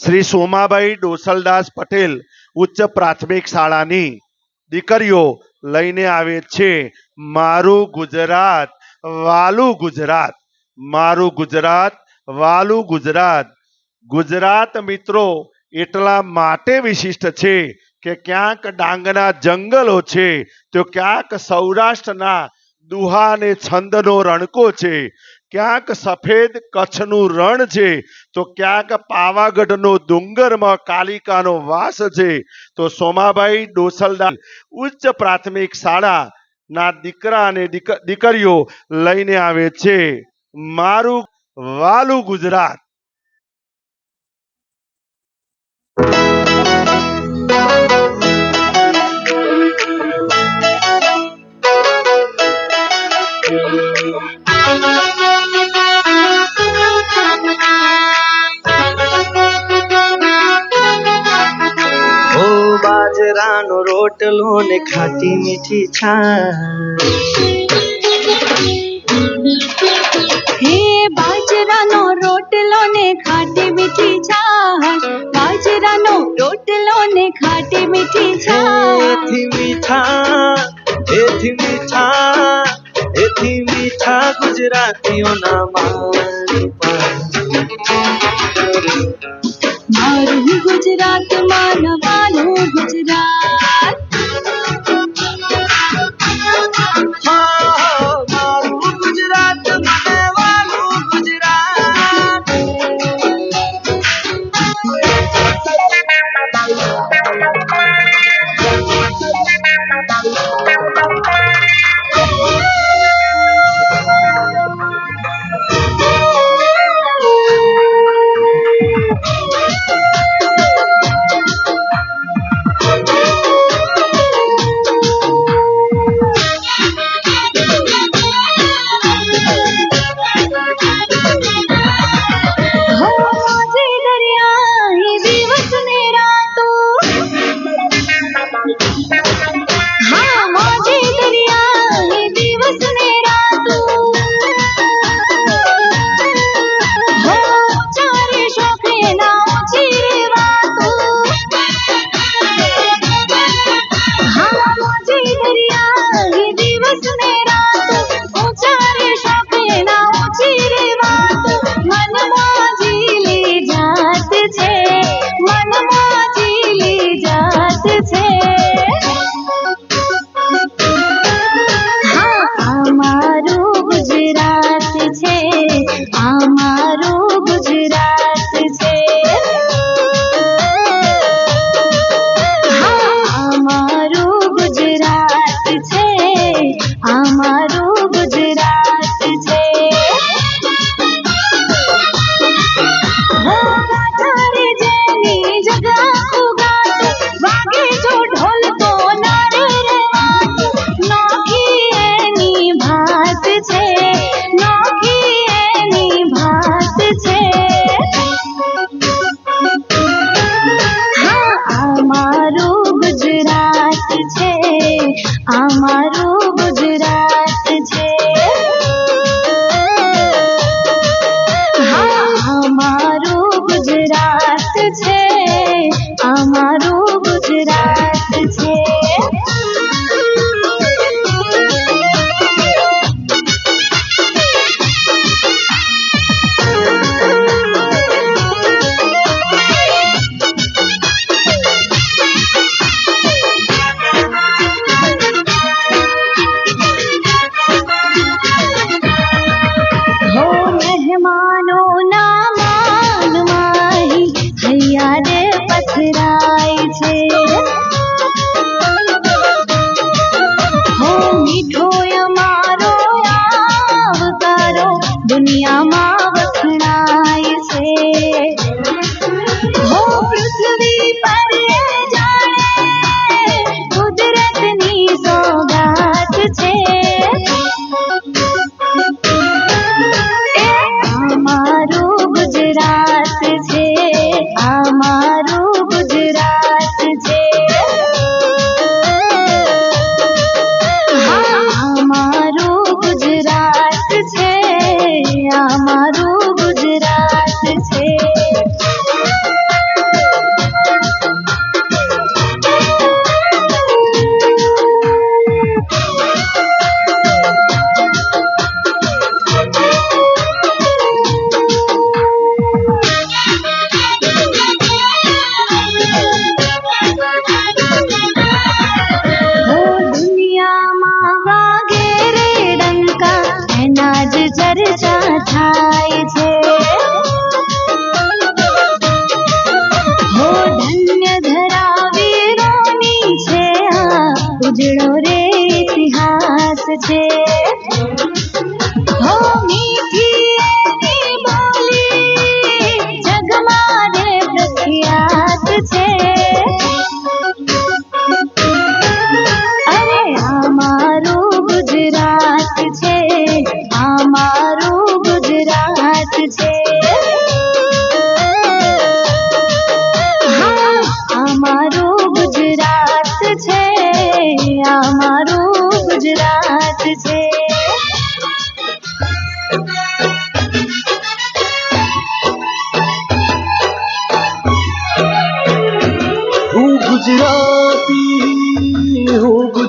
શ્રી સોમાભાઈ ડોસલદાસ પટેલ ઉચ્ચ પ્રાથમિક શાળાની દીકરીઓ લઈને આવે છે મારું ગુજરાત વાલું ગુજરાત, મારું ગુજરાત વાલું ગુજરાત. ગુજરાત મિત્રો એટલા માટે વિશિષ્ટ છે કે ક્યાંક ડાંગના જંગલો છે તો ક્યાંક સૌરાષ્ટ્રના દુહા અને છંદનો રણકો છે, ક્યાંક સફેદ કચ્છનું રણ છે તો ક્યાંક પાવાગઢનો ડુંગરમાં કાલિકાનો વાસ છે. તો સોમાભાઈ ડોસલદાસ ઉચ્ચ પ્રાથમિક શાળાના દીકરા અને દીકરીઓ લઈને આવે છે મારું વાલું ગુજરાત. બાજરાનો રોટલો ને ખાટી મીઠી છાશ, હે બાજરાનો રોટલો ને ખાટી મીઠી છાશ, બાજરાનો રોટલો ને ખાટી મીઠી છાશ. એથી મીઠા એથી મીઠા એથી મીઠા ગુજરાતીઓના મારું ગુજરાત માનવાનું ગુજરાત. મારું ગુજરાત મને વાલું ગુજરાત.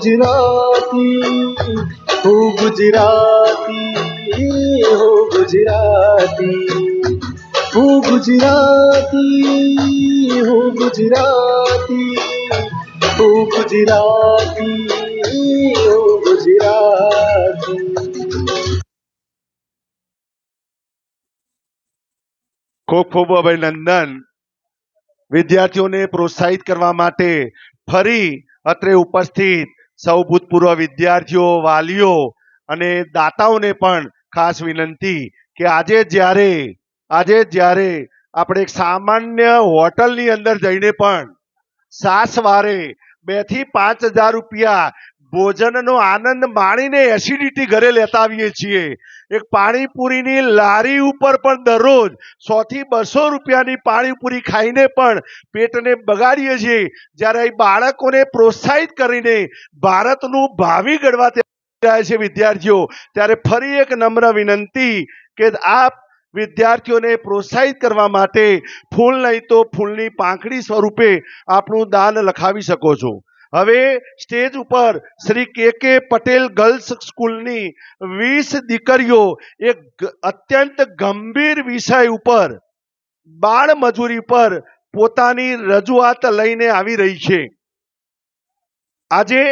गुजराती, हो गुजराती, हो गुजराती, हो गुजराती, हो गुजराती, हो गुजराती, हो गुजराती। ખૂબ ખૂબ અભિનંદન. વિદ્યાર્થીઓને પ્રોત્સાહિત કરવા માટે ફરી અત્રે ઉપસ્થિત સૌ ભૂતપૂર્વ વિદ્યાર્થીઓ, વાલીઓ અને દાતાઓને પણ ખાસ વિનંતી કે આજે જ્યારે આપણે એક સામાન્ય હોટલની અંદર જઈને પણ સાસવારે 2 થી 5,000 રૂપિયા ભોજનનો આનંદ માણીને એસિડિટી ઘરે લેતા આવીએ છીએ. એક પાણીપુરીની લારી ઉપર પણ દરરોજ 100 થી 200 રૂપિયાની પાણીપુરી ખાઈને પણ પેટને બગાડીએ છીએ. જ્યારે અહીં બાળકોને પ્રોત્સાહિત કરીને ભારતનું ભાવિ ઘડવા તૈયાર રહ્યા છે વિદ્યાર્થીઓ, ત્યારે ફરી એક નમ્ર વિનંતી કે આપ વિદ્યાર્થીઓને પ્રોત્સાહિત કરવા માટે ફૂલ નહીં તો ફૂલની પાંખડી સ્વરૂપે આપણું દાન લખાવી શકો છો. હવે સ્ટેજ ઉપર શ્રી કે પટેલ ગર્લ્સ સ્કૂલની 20 દીકરીઓ એક અત્યંત ગંભીર વિષય ઉપર બાળ મજૂરી પર પોતાની રજૂઆત લઈને આવી રહી છે. આજે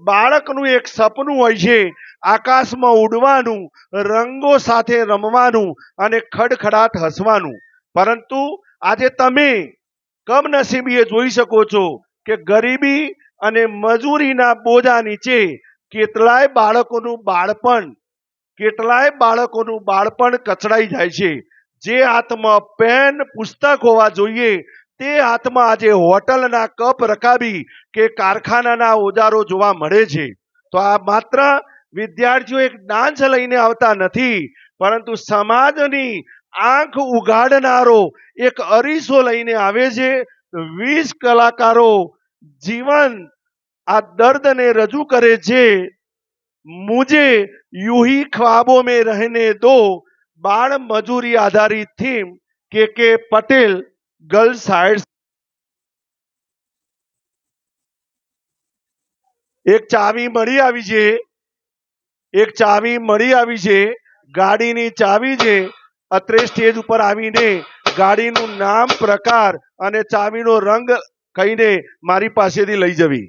બાળકનું એક સપનું હોય છે આકાશમાં ઉડવાનું, રંગો સાથે રમવાનું અને ખડખડાટ હસવાનું, પરંતુ આજે તમે કમનસીબીએ જોઈ શકો છો કે ગરીબી અને મજૂરીના બોજા નીચે કેટલાય બાળકોનું બાળપણ કચડાઈ જાય છે. જે હાથમાં પેન પુસ્તક હોવા જોઈએ તે હાથમાં આજે હોટલના કપ રકાબી કે કારખાનાના ઓજારો જોવા મળે છે. તો આ માત્ર વિદ્યાર્થીઓ એક ડાન્સ લઈને આવતા નથી, પરંતુ સમાજની આંખ ઉઘાડનારો એક અરીસો લઈને આવે છે. 20 કલાકારો જીવન આ દર્દને રજૂ કરે છે. મુझे यूं ही ख्वाबों में रहने दो, बाल मजूरी आधारित थीम के पटेल गर्ल्स हायर. એક ચાવી મળી આવી છે, ગાડીની ચાવી છે. અત્રે સ્ટેજ ઉપર આવીને ગાડીનું નામ, પ્રકાર અને ચાવીનો રંગ કહીને મારી પાસેથી લઈ જવી.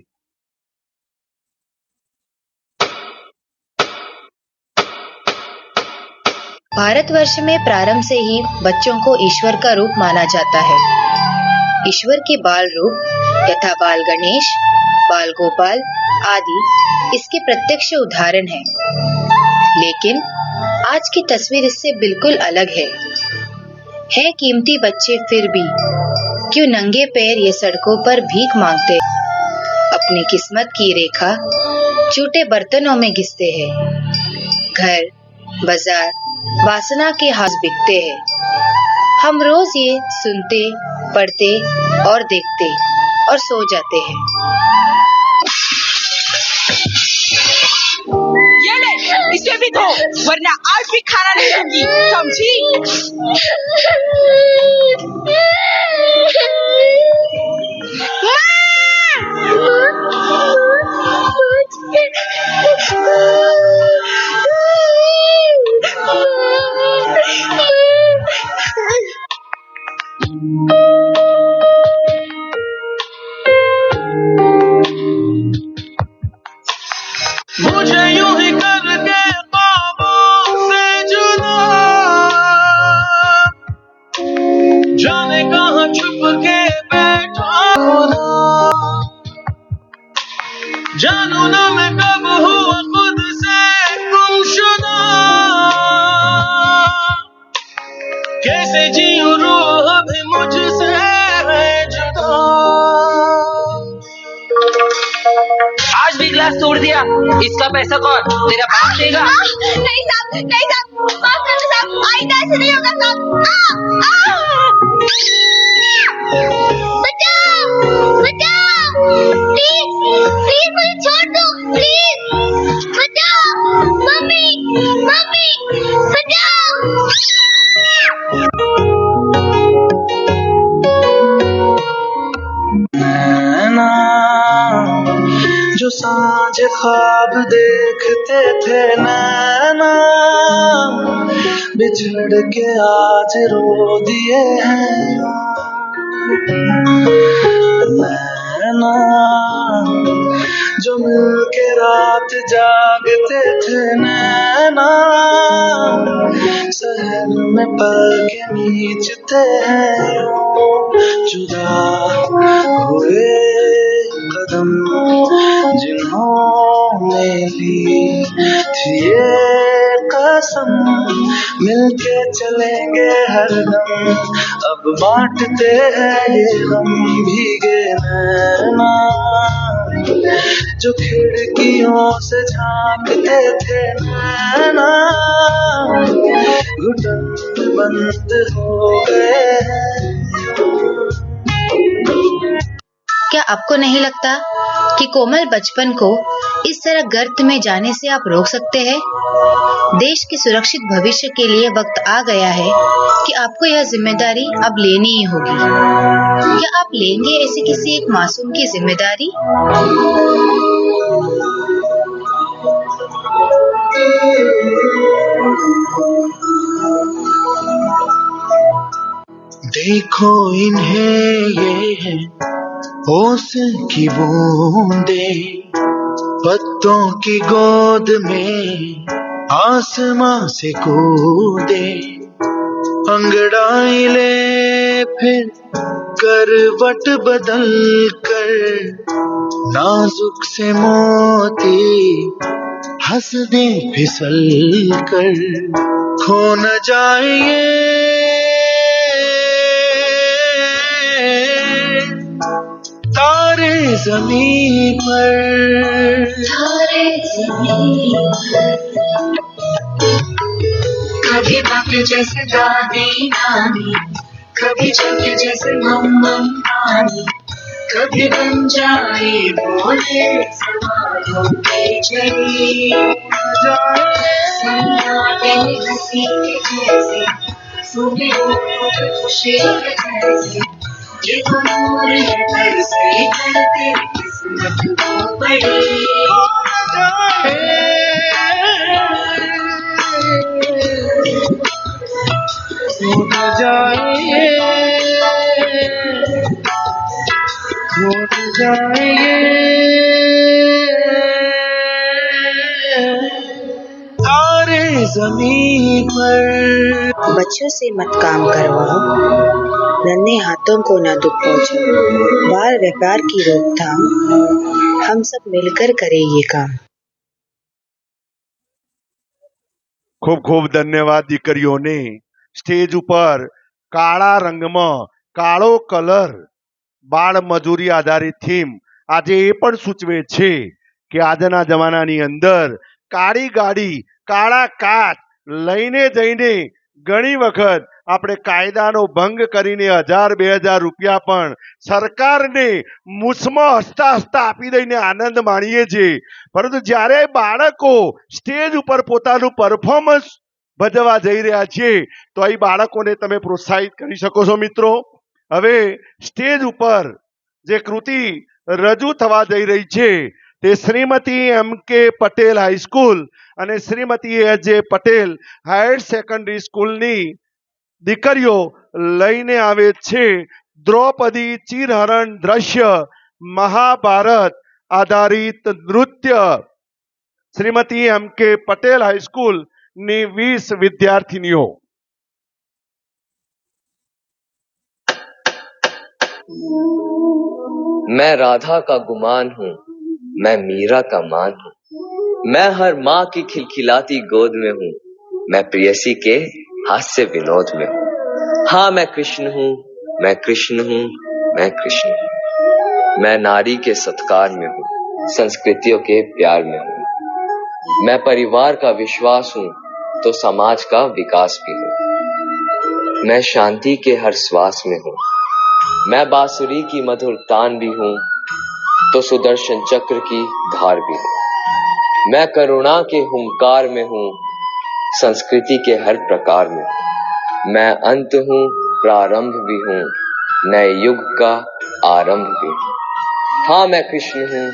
भारतवर्ष में प्रारंभ से ही बच्चों को ईश्वर का रूप माना जाता है। ईश्वर के बाल रूप यथा बाल गणेश, बाल गोपाल आदि इसके प्रत्यक्ष उदाहरण हैं। लेकिन आज की तस्वीर इससे बिल्कुल अलग है कीमती बच्चे फिर भी क्यों नंगे पैर ये सड़कों पर भीख मांगते, अपनी किस्मत की रेखा चूटे बर्तनों में घिसते हैं। घर, बाजार, वासना के हाथ बिकते हैं। हम रोज ये सुनते, पढ़ते और देखते और सो जाते हैं। ये ले, इसे भी दो, वरना आज भी खाना नहीं दूंगी, समझी? मुझे यूं ही करके ख्वाबों से जुदा, जाने कहाँ छुप के बैठा खुदा, जानू ना मैं कब हुआ खुद से गुमशुदा, कैसे जीऊं रूह भी मुझसे है जुदा। आज भी ग्लास तोड़ दिया, इसका पैसा कौन? तेरा बाप देगा? नहीं साहब, माफ करना साहब, आइंदा ऐसे नहीं होगा साहब। बचाओ, प्लीज मुझे छोड़ दो, प्लीज बचाओ, मम्मी बचाओ। जो साथ साँझ ख्वाब देखते थे नैना, बिछड़ के आज रो दिए हैं नैना। जो मिलके रात जागते थे नैना, शहर में पल के नीचते हैं यूं। जुदा हुए कदम जिन्होंने ली थी ये कसम, मिलके चलेंगे हरदम, अब बांटते हैं ये हम भीगे नैना। जो खिड़कियों से झांकते थे नैना, घुटन बंद हो गए हैं। क्या आपको नहीं लगता कि कोमल बचपन को इस तरह गर्त में जाने से आप रोक सकते हैं? देश के सुरक्षित भविष्य के लिए वक्त आ गया है कि आपको यह जिम्मेदारी अब लेनी ही होगी। क्या आप लेंगे ऐसे किसी एक मासूम की जिम्मेदारी? देखो इन्हें ये है ओस की बूंदे, पत्तों की गोद में आसमां से कूदे। अंगड़ाई ले फिर करवट बदल कर, नाजुक से मोती हंस दे फिसल कर। खो न जाए तारे ज़मीं पर, कभी बाप जैसे दादी नानी, कभी छठ जैसे मम्मा नानी, कभी बन जाए बोले समारों की छड़ी। सन्नाटे में हंसी के जैसे, सूखे होठों पे खुशी के जैसे, ये तो नूर है घर से करते किस्मत को बड़ी। छूट जाए, छूट जाए तारे ज़मीं पर। बच्चों से मत काम करवाओ, नन्हे हाथों को ना दुख पहुंचाओ। बाल व्यापार की रोकथाम हम सब मिलकर करें ये काम। ખૂબ ખૂબ ધન્યવાદ દીકરીઓને. સ્ટેજ ઉપર કાળા રંગમાં કાળો કલર બાળ મજૂરી આધારિત થીમ આજે એ પણ સૂચવે છે કે આજના જમાનાની અંદર કાળી ગાડી કાળા કાચ લઈને જઈને ઘણી વખત આપણે કાયદાનો ભંગ કરીને 1000-2000 રૂપિયા પણ સરકારને મૂછમાં હસતા હસતા આપી દઈને આનંદ માણીએ છીએ, પરંતુ જ્યારે બાળકો સ્ટેજ ઉપર પોતાનું પરફોર્મન્સ ભજવા જઈ રહ્યા છે તો અહીં બાળકોને તમે પ્રોત્સાહિત કરી શકો છો મિત્રો. હવે સ્ટેજ ઉપર જે કૃતિ રજૂ થવા જઈ રહી છે તે શ્રીમતી M.K. પટેલ હાઈસ્કૂલ અને Shrimati A.J. Patel higher secondary સ્કૂલની દીકરીઓ લઈને આવે છે દ્રૌપદી ચીરહરણ દ્રશ્ય મહાભારત આધારિત નૃત્ય. શ્રીમતી M.K. પટેલ હાઈસ્કૂલની 20 વિદ્યાર્થીનીઓ. मैं राधा का गुमान हूँ, मैं मीरा का मान हूँ, मैं हर माँ की खिलखिलाती गोद में हूँ, मैं प्रेयसी के हास्य विनोद में हूँ। हाँ मैं कृष्ण हूँ, मैं कृष्ण हूँ, मैं कृष्ण हूँ। मैं नारी के सत्कार में हूँ, संस्कृतियों के प्यार में हूँ। मैं परिवार का विश्वास हूँ तो समाज का विकास भी हूँ। मैं शांति के हर श्वास में हूँ, मैं बांसुरी की मधुर तान भी हूँ तो सुदर्शन चक्र की धार भी हूँ। मैं करुणा के हुंकार में हूँ, संस्कृति के हर प्रकार में हूँ। मैं अंत हूँ, प्रारंभ भी हूँ, नए युग का आरंभ भी हूँ। हाँ मैं कृष्ण हूँ,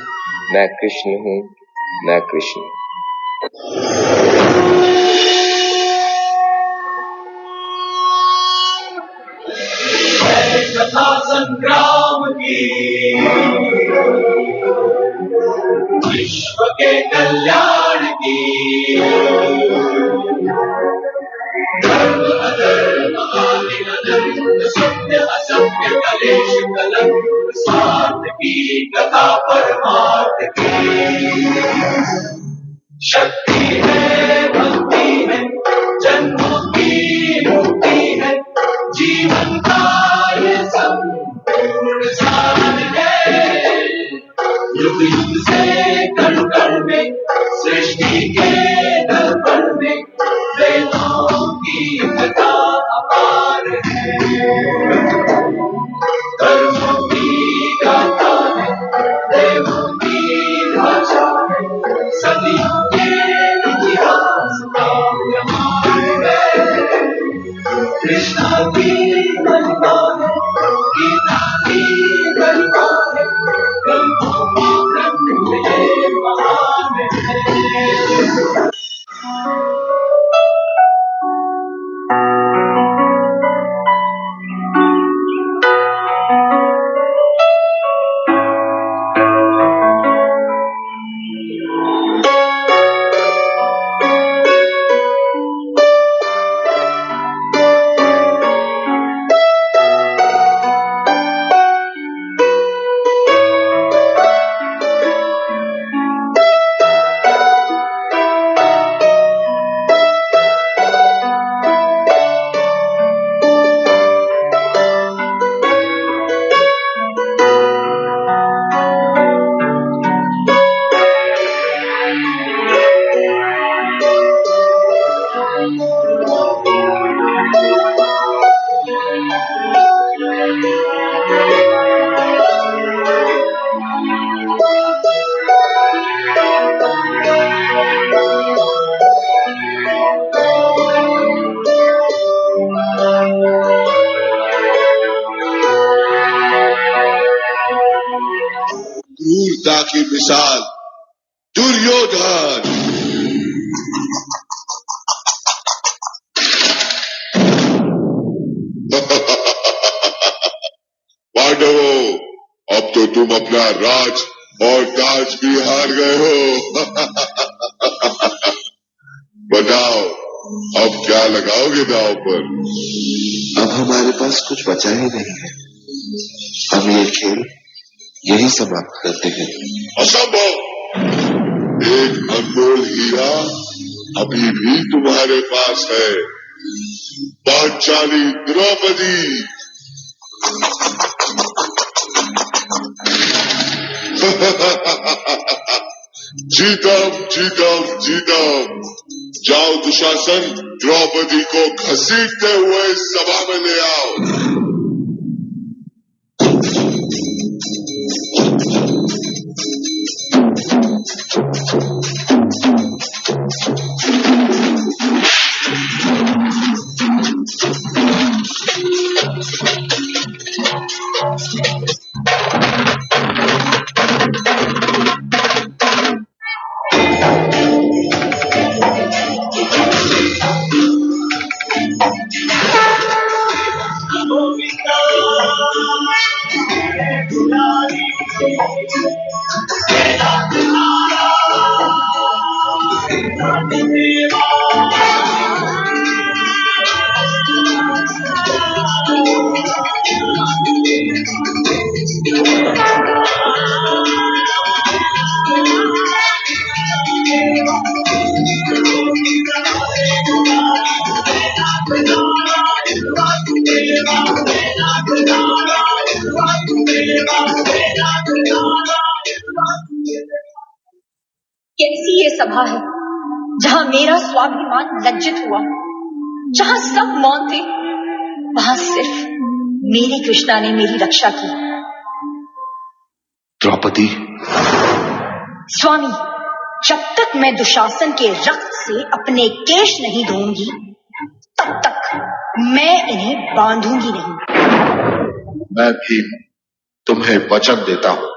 मैं कृष्ण हूँ, मैं कृष्ण। कथा संग्राम की विश्व के कल्याण की धर्म अधर्म आदि अनंत सत्य असत्य कलेश कलंक स्वार्थ की कथा परमार्थ की शक्ति है भक्ति है जन्मों की मुक्ति है जीवन का ये संपूर्ण सार है युग युग से कण कण में सृष्टि के दर्पण में वेदों की कथा अपार है कर्मों की गाथा है देवों की भाषा है सदियों के इतिहास का प्रमाण है कृष्णा की महिमा है गीता की गरिमा है ग्रंथों का ग्रंथ ये महान है क्रूरता की मिसाल दुर्योधन। पांडवों, अब तो तुम अपना राज और ताज भी हार गए हो। बताओ, अब क्या लगाओगे दांव पर? अब हमारे पास कुछ बचा ही नहीं है। हम ये खेल यही समाप्त करते हैं। असंभव! एक अनमोल हीरा अभी भी तुम्हारे पास है, पांचाली द्रौपदी। जीतम जीतम जीतम। जाओ दुशासन, द्रौपदी को घसीटते हुए सभा में ले आओ। कैसी ये सभा है जहां मेरा स्वाभिमान लज्जित हुआ, जहां सब मौन थे, वहां सिर्फ मेरी कृष्णा ने मेरी रक्षा की। द्रौपदी, स्वामी, जब तक मैं दुशासन के रक्त से अपने केश नहीं धोऊंगी, तब तक मैं इन्हें बांधूंगी नहीं। मैं भी तुम्हें वचन देता हूं।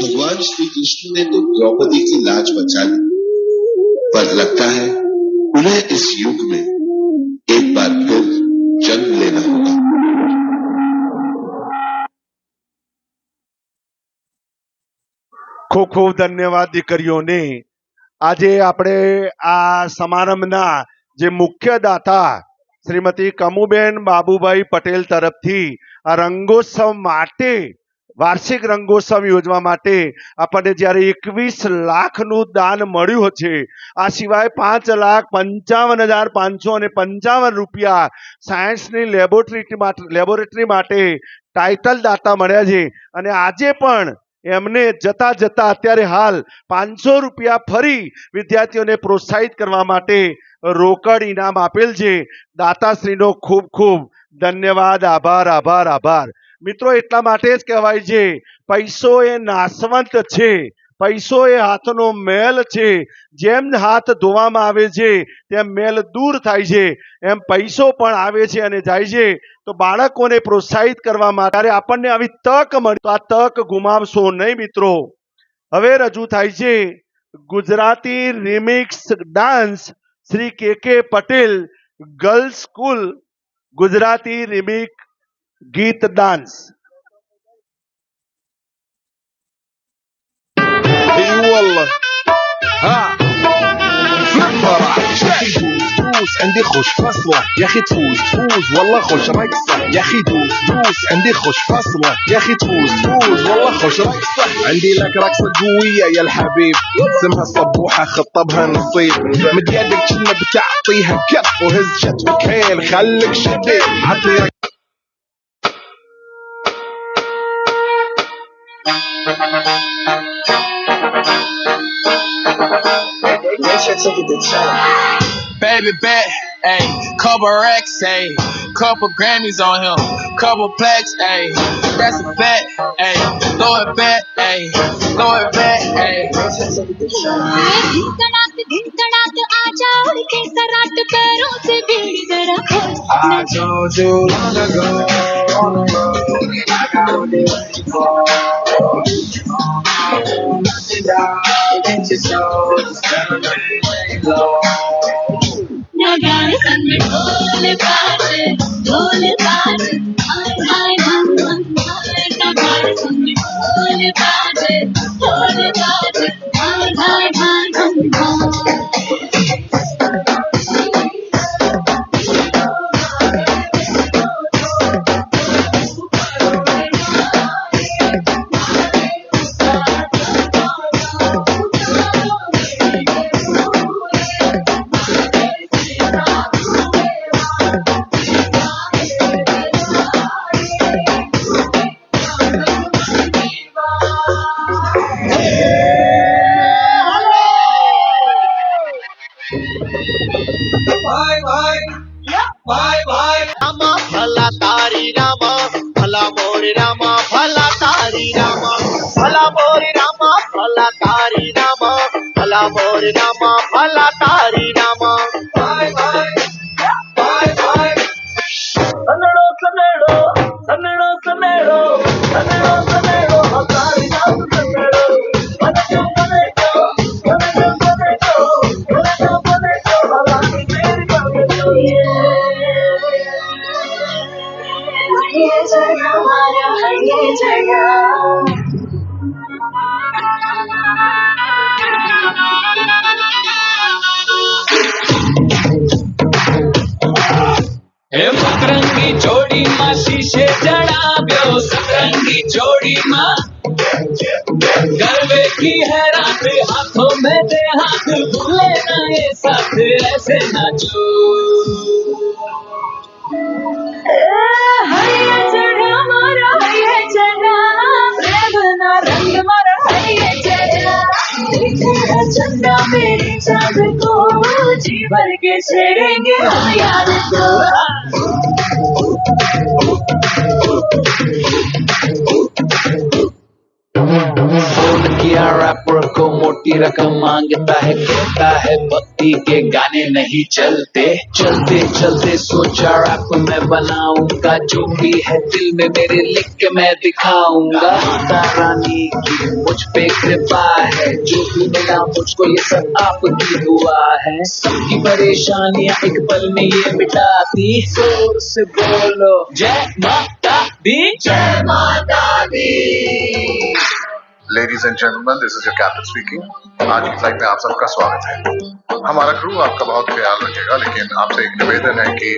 भगवान श्री कृष्ण ने तो द्रौपदी की लाज बचा ली, पर लगता है उन्हें इस युग में एक बार फिर जन्म लेना होगा। ખૂબ ખૂબ ધન્યવાદ દીકરીઓને. આજે આપણે આ સમારંભના જે મુખ્ય દાતા શ્રીમતી કમુબેન બાબુભાઈ પટેલ તરફથી આ રંગોત્સવ માટે વાર્ષિક રંગોત્સવ યોજવા માટે આપણને જ્યારે 21 લાખનું દાન મળ્યું છે, આ સિવાય 5,55,555 રૂપિયા સાયન્સની લેબોરેટરી માટે ટાઇટલ દાતા મળ્યા છે. અને આજે પણ એમને જતા જતા અત્યારે હાલ 500 રૂપિયા ફરી વિદ્યાર્થીઓને પ્રોત્સાહિત કરવા માટે રોકડ ઇનામ આપેલ છે. દાતાશ્રીનો ખૂબ ખૂબ ધન્યવાદ, આભાર આભાર આભાર. મિત્રો, એટલા માટે જ કહેવાય છે પૈસો એ નાશવંત છે, પૈસો એ હાથનો મેલ છે. જેમ હાથ ધોવામાં આવે છે તેમ મેલ દૂર થાય છે, એમ પૈસો પણ આવે છે અને જાય છે. તો બાળકોને પ્રોત્સાહિત કરવા માટે ત્યારે આપણને આવી તક મળી તો આ તક ગુમાવશો નહીં મિત્રો. હવે રજૂ થાય છે ગુજરાતી રિમિક્સ ડાન્સ શ્રી કે પટેલ ગર્લ્સ સ્કૂલ ગુજરાતી રિમિક ગીત dance. اي والله ها فرح يا اخي دوس عندي خوش فصله يا اخي تفوز والله خوش رقصه يا اخي دوس عندي خوش فصله يا اخي تفوز والله خوش رقصه عندي لك رقصه قويه يا الحبيب اسمها صبوحه خطبها نصيب مد يدك كنا بتعطيها كف وهز شت وكيل خليك شديد عطي Baby bet, ayy, couple racks, ayy, couple Grammys on him, couple plaques, ayy, that's a bet, ayy, throw it back, ayy, throw it back, ayy. धड़ाक आजा उड़ के सराट पैरों से भीड़ जरा खोल. I told you long ago, I got it for nothing down, ain't you so, just never let it go. नगाड़े सन में ढोल बाजे हाय हाय हम हाय. नगाड़े सन में ढोल बाजे हाय हाय हम. रामा भला तारी रामा भला मोर रामा भला तारी रामा भला मोर रामा भला तारी रामा भला मोर रामा भला तारी रामा. सनड़ो सनड़ो सनड़ो सनड़ो सनड़ो सनड़ो हजारी राम सनड़ो सनड़ो सनड़ो सनड़ो सनड़ो सनड़ो हजारी मेरी बाबू ये जगह हमारा है ये जगह. हे मकरंगी जोड़ी માં શીશે જણાવ્યો સતરંગી જોડીમાં ગરવેથી है रात हाथों में दे हाथ भूले ना ये साथ ऐसे नाचो हरिया चढ़ा मारा हरिया चढ़ा प्रेमना रंग मारा हरिया चढ़ा देखे है चंदा मेरी चांद को जी भर के छेड़ेंगे हम यार को फोन किया रैपर को मोटी रकम मांगता है कहता है भक्ति के गाने नहीं चलते चलते चलते सोचा रैप मैं बनाऊंगा जो भी है दिल में मेरे लिख के मैं दिखाऊंगा माता रानी की मुझ पे कृपा है जो भी मिला मुझको ये सब आपकी दुआ है सबकी परेशानियां एक पल में ये मिटाती जोर से बोलो जय माता दी जय माता दी। Ladies and gentleman, this is your captain speaking. आज की फ्लाइट में आप सबका स्वागत है। हमारा क्रू आपका बहुत ख्याल रखेगा, लेकिन आपसे एक निवेदन है कि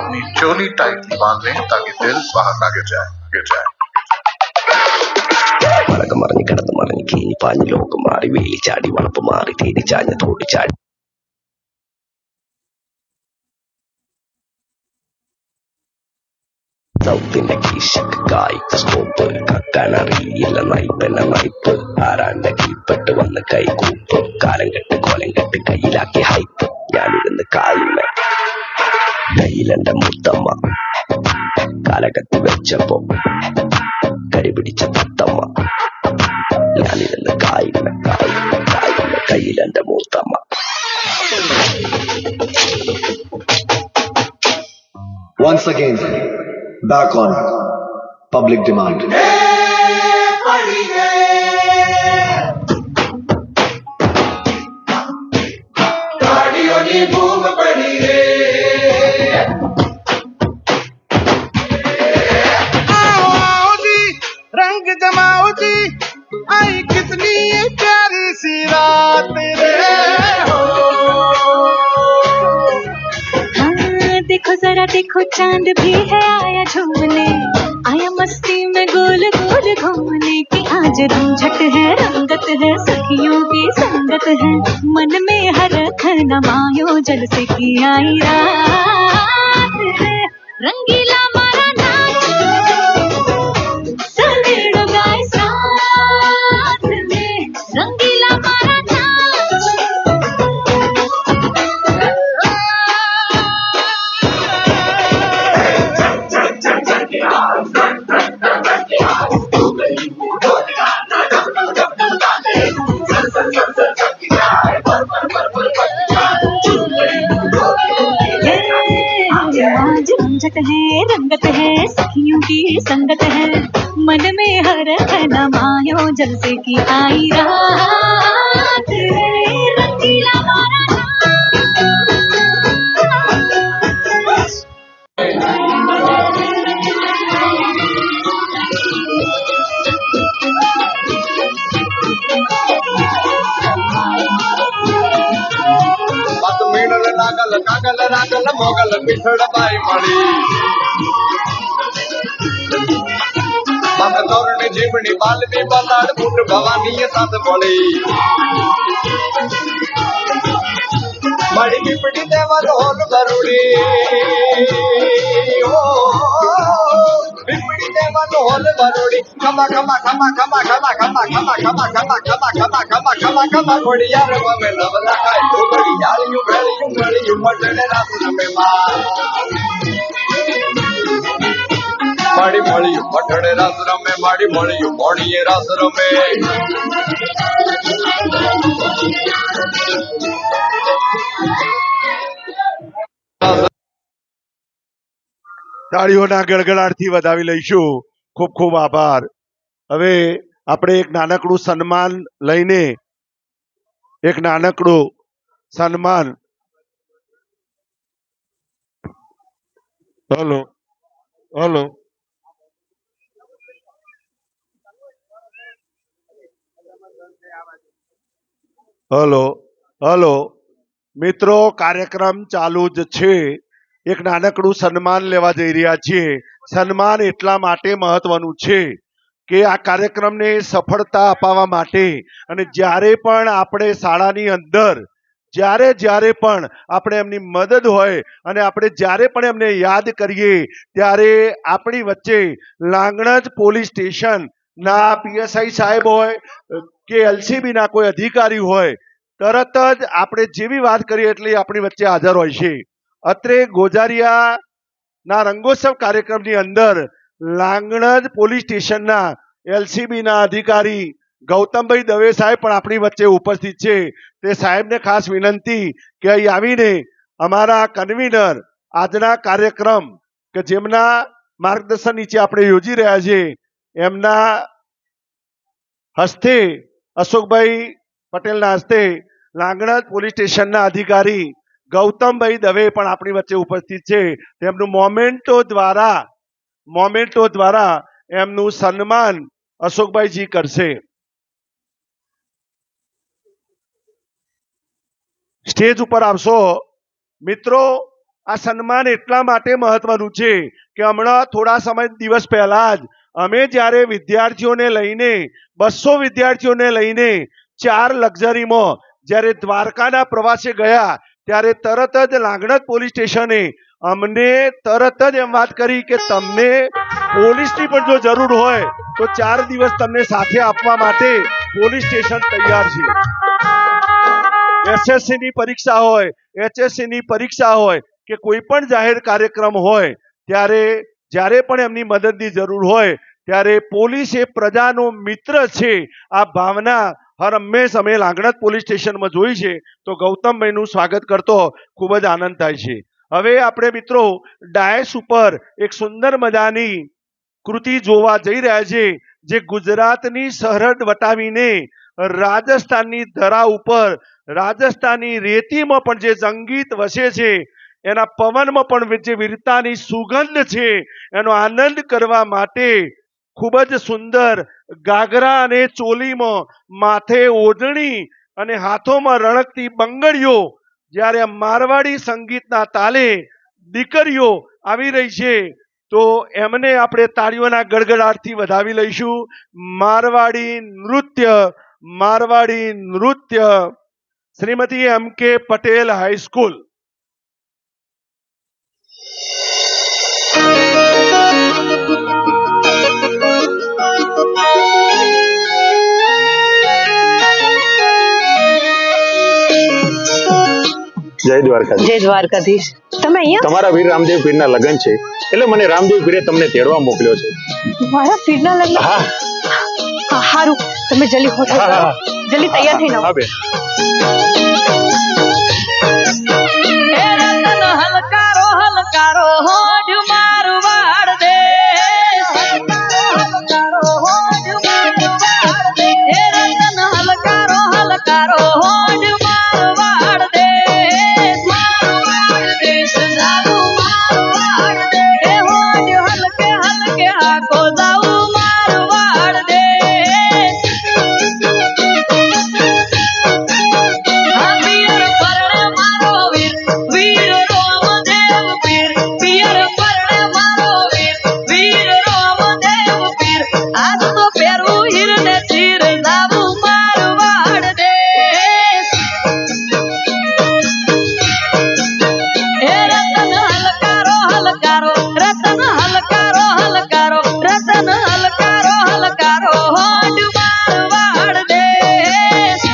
अपनी चोली टाइटली बांध लें ताकि दिल बाहर ना गिर जाए। മറഞ്ഞ് കിടന്ന് മറഞ്ഞ് കീഞ്ഞ് പാഞ്ഞ് ലോകം മാറി വേലി ചാടി വളപ്പ് മാറി തേടി ചാഞ്ഞ് തോടി ചാടി സൗത്തിന്റെ കീശക്കായി സ്കോപ്പ് കക്കാനറിയില്ല നൈപ്പന നൈപ്പ് ആരാന്റെ കീപ്പെട്ട് വന്ന് കൈകൂപ്പ് കാലം കെട്ട് കോലം കെട്ട് കയ്യിലാക്കി ഹൈപ്പ് ഞാനിരുന്ന് കാലിന് കയ്യിലെന്റെ മുത്തമ്മ കാലകത്ത് വെച്ചപ്പോ കരിപിടിച്ച തത്തമ്മ ഞാനിരുന്ന് കായിന് കയ്യിലെന്റെ മൂത്തമ്മ. Once again, back on public demand. रंग जमाओ जी आई कितनी ये प्यारी सी रात रे हो। देखो जरा देखो चांद भी है आया झूमने आया मस्ती में गोल गोल घूमने की आज रंझट है रंगत है सखियों की संगत है मन में हर खन मायो जल से की आई रात है रंगीला मारा नाच सवेरे गाए साथ में रंगीला मारा नाच आज रंझट है रंगत है सखियों की संगत है मन में हर खना मायो जल से की आई रात रंगीला मारा मत मीणल नागल कागल रागल मोगल पिछड़ बाई मड़ी मत तोरणी जीवनी बालवी बलाड़ फूट भवानी ये साथ पड़ी मड़ी पिपड़ी देवल होल बरुड़ी ओ पिपड़ी देवल होल बरुड़ी खमा खमा खमा खमा खमा खमा खमा खमा खमा खमा खमा खमा खमा खमा पड़ी यार में लवला खाए तो बड़ी यार यूं गली मटने रात में मार माड़ी मड़ी मटने रात में माड़ी मड़ी मोड़ी ये रात में તાળીઓના ગડગડાટથી વધાવી લઈશું. ખૂબ ખૂબ આભાર. હવે આપણે એક નાનકડું સન્માન લઈને એક નાનકડું સન્માન હલો હલો હલો હલો મિત્રો, કાર્યક્રમ ચાલુ જ છે. એક નાનકડું સન્માન લેવા જઈ રહ્યા છીએ. સન્માન એટલા માટે મહત્વનું છે કે આ કાર્યક્રમને સફળતા અપાવવા માટે અને જ્યારે પણ આપણે શાળાની અંદર જ્યારે પણ આપણે એમની મદદ હોય અને આપણે જ્યારે પણ એમને યાદ કરીએ ત્યારે આપણી વચ્ચે લાંગણજ પોલીસ સ્ટેશન ના પીએસઆઈ સાહેબ હોય કે એલસીબી ના કોઈ અધિકારી હોય, તરત જ આપણે જેવી વાત કરીએ એટલે આપણી વચ્ચે હાજર હોય છે. અત્રે ગોજારિયા ના રંગોત્સવ કાર્યક્રમની અંદર લાંગણજ પોલીસ સ્ટેશનના એલસીબી ના અધિકારી ગૌતમભાઈ દવે સાહેબ પણ આપણી વચ્ચે ઉપસ્થિત છે. તે સાહેબને ખાસ વિનંતી કે અહીં આવીને અમારા કન્વીનર આજના કાર્યક્રમ કે જેમના માર્ગદર્શન નીચે આપણે યોજી રહ્યા છીએ એમના હસ્તે અશોકભાઈ પટેલના હસ્તે લાંગણજ પોલીસ સ્ટેશનના અધિકારી ગૌતમભાઈ દવે પણ આપણી વચ્ચે ઉપસ્થિત છે. તેમનું મોમેન્ટો દ્વારા એમનું સન્માન અશોકભાઈજી કરશે. સ્ટેજ ઉપર આવશો. મિત્રો, આ સન્માન એટલા માટે મહત્વનું છે કે હમણાં થોડા સમય દિવસ પહેલા જ અમે જ્યારે વિદ્યાર્થીઓને લઈને 200 વિદ્યાર્થીઓને લઈને 4 લક્ઝરીમાં જ્યારે દ્વારકાના પ્રવાસે ગયા ત્યારે તરત જ લાંગણજ પોલીસ સ્ટેશને અમને તરત જ એમ વાત કરી કે તમને પોલીસની પણ જો જરૂર હોય તો 4 દિવસ તમને સાથે આપવા માટે પોલીસ સ્ટેશન તૈયાર છે. એસએસસી ની પરીક્ષા હોય, એચએસસી ની પરીક્ષા હોય કે કોઈ પણ જાહેર કાર્યક્રમ હોય ત્યારે જ્યારે પણ એમની મદદની જરૂર હોય ત્યારે પોલીસ એ પ્રજાનો મિત્ર છે. આ ભાવના હર હંમેશ અમે લાંગણજ પોલીસ સ્ટેશનમાં જોઈ છે. તો ગૌતમભાઈનું સ્વાગત કરતો ખૂબ જ આનંદ થાય છે. હવે આપણે મિત્રો ડાયસ ઉપર એક સુંદર મજાની કૃતિ જોવા જઈ રહ્યા છે જે ગુજરાતની સરહદ વટાવીને રાજસ્થાનની ધરા ઉપર રાજસ્થાની રેતીમાં પણ જે સંગીત વસે છે, એના પવનમાં પણ જે વીરતાની સુગંધ છે એનો આનંદ કરવા માટે ખૂબ જ સુંદર ગાગરા અને ચોલીમાં માથે ઓઢણી અને હાથોમાં રણકતી બંગડીઓ જ્યારે મારવાડી સંગીતના તાલે દીકરીઓ આવી રહી છે તો એમને આપણે તાળીઓના ગડગડાટથી વધાવી લઈશું. મારવાડી નૃત્ય શ્રીમતી એમ કે પટેલ હાઈસ્કૂલ. જય દ્વારકાધીશ. જય દ્વારકાધીશ. તમે અહીંયા? તમારા વીર રામદેવ પીરના લગ્ન છે એટલે મને રામદેવ પીરે તમને તેડવા મોકલ્યો છે. મારા પીરના લગ્ન? હા. હારું, તમે જલ્દી હોટલ કરો. જલ્દી તૈયાર થઈને આવો. હા બેન. હલકારો હલકારો હોઠ મારવાડ દે, હલકારો હોઠ મારવાડ દે, હે રતન હલકારો હલકારો હોઠ મારવાડ દે, મારવાડ દે સજાવું મારવાડ દે, હે હોઠ હલકે હલકે હાકો જાવું મારવાડ દે. હા પિયર પરણે મારો વીર વીર રોમદેવ પીર, પિયર પરણે મારો વીર વીર રોમદેવ પીર, આજ તો પહેરવું હીરને ચીર જાવું મારવાડ દેશ. હે રતન હલકારો હલકારો, રતન હલકારો હલકારો, રતન હલકારો હલકારો હોઠ મારવાડ દેશ.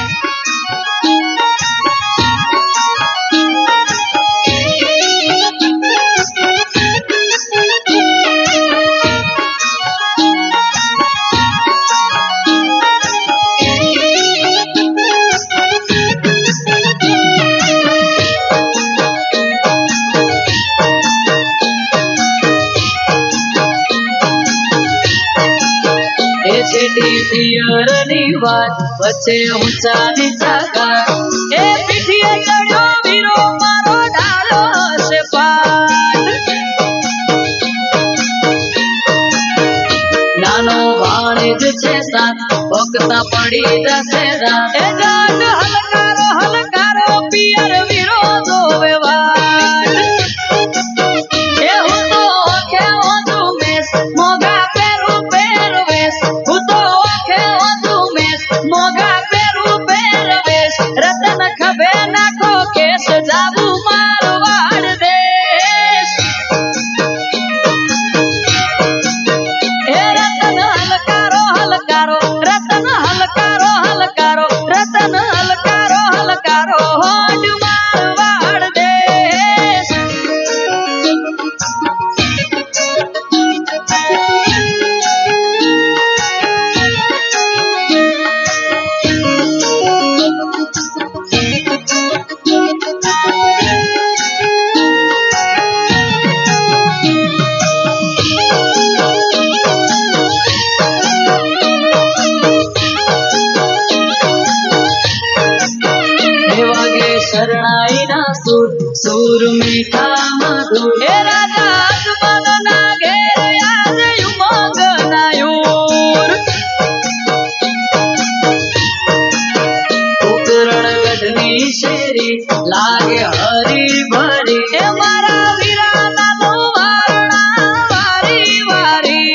એ છેટી પિયરની વાત વચ્ચે ઊંચા નીચા ગાત, એ પીઠીએ ચડ્યો વીરો મારો ડાલો હશે પાટ. નાનો ભાણેજ છે સાત ભક્તા પડી જશે રાત, એ જાટ હલકારો હલકારો પિયર વીરો જોવે વાટ. મીરા સુર સુર મીઠા મધુર હે રાજા આસમાન ના ઘેર આજ ઉમંગ નાયુર ઉકરણ ગઢની શેરી લાગે હરી ભરી હે મારા વીરા નાનો વારણા વારી વારી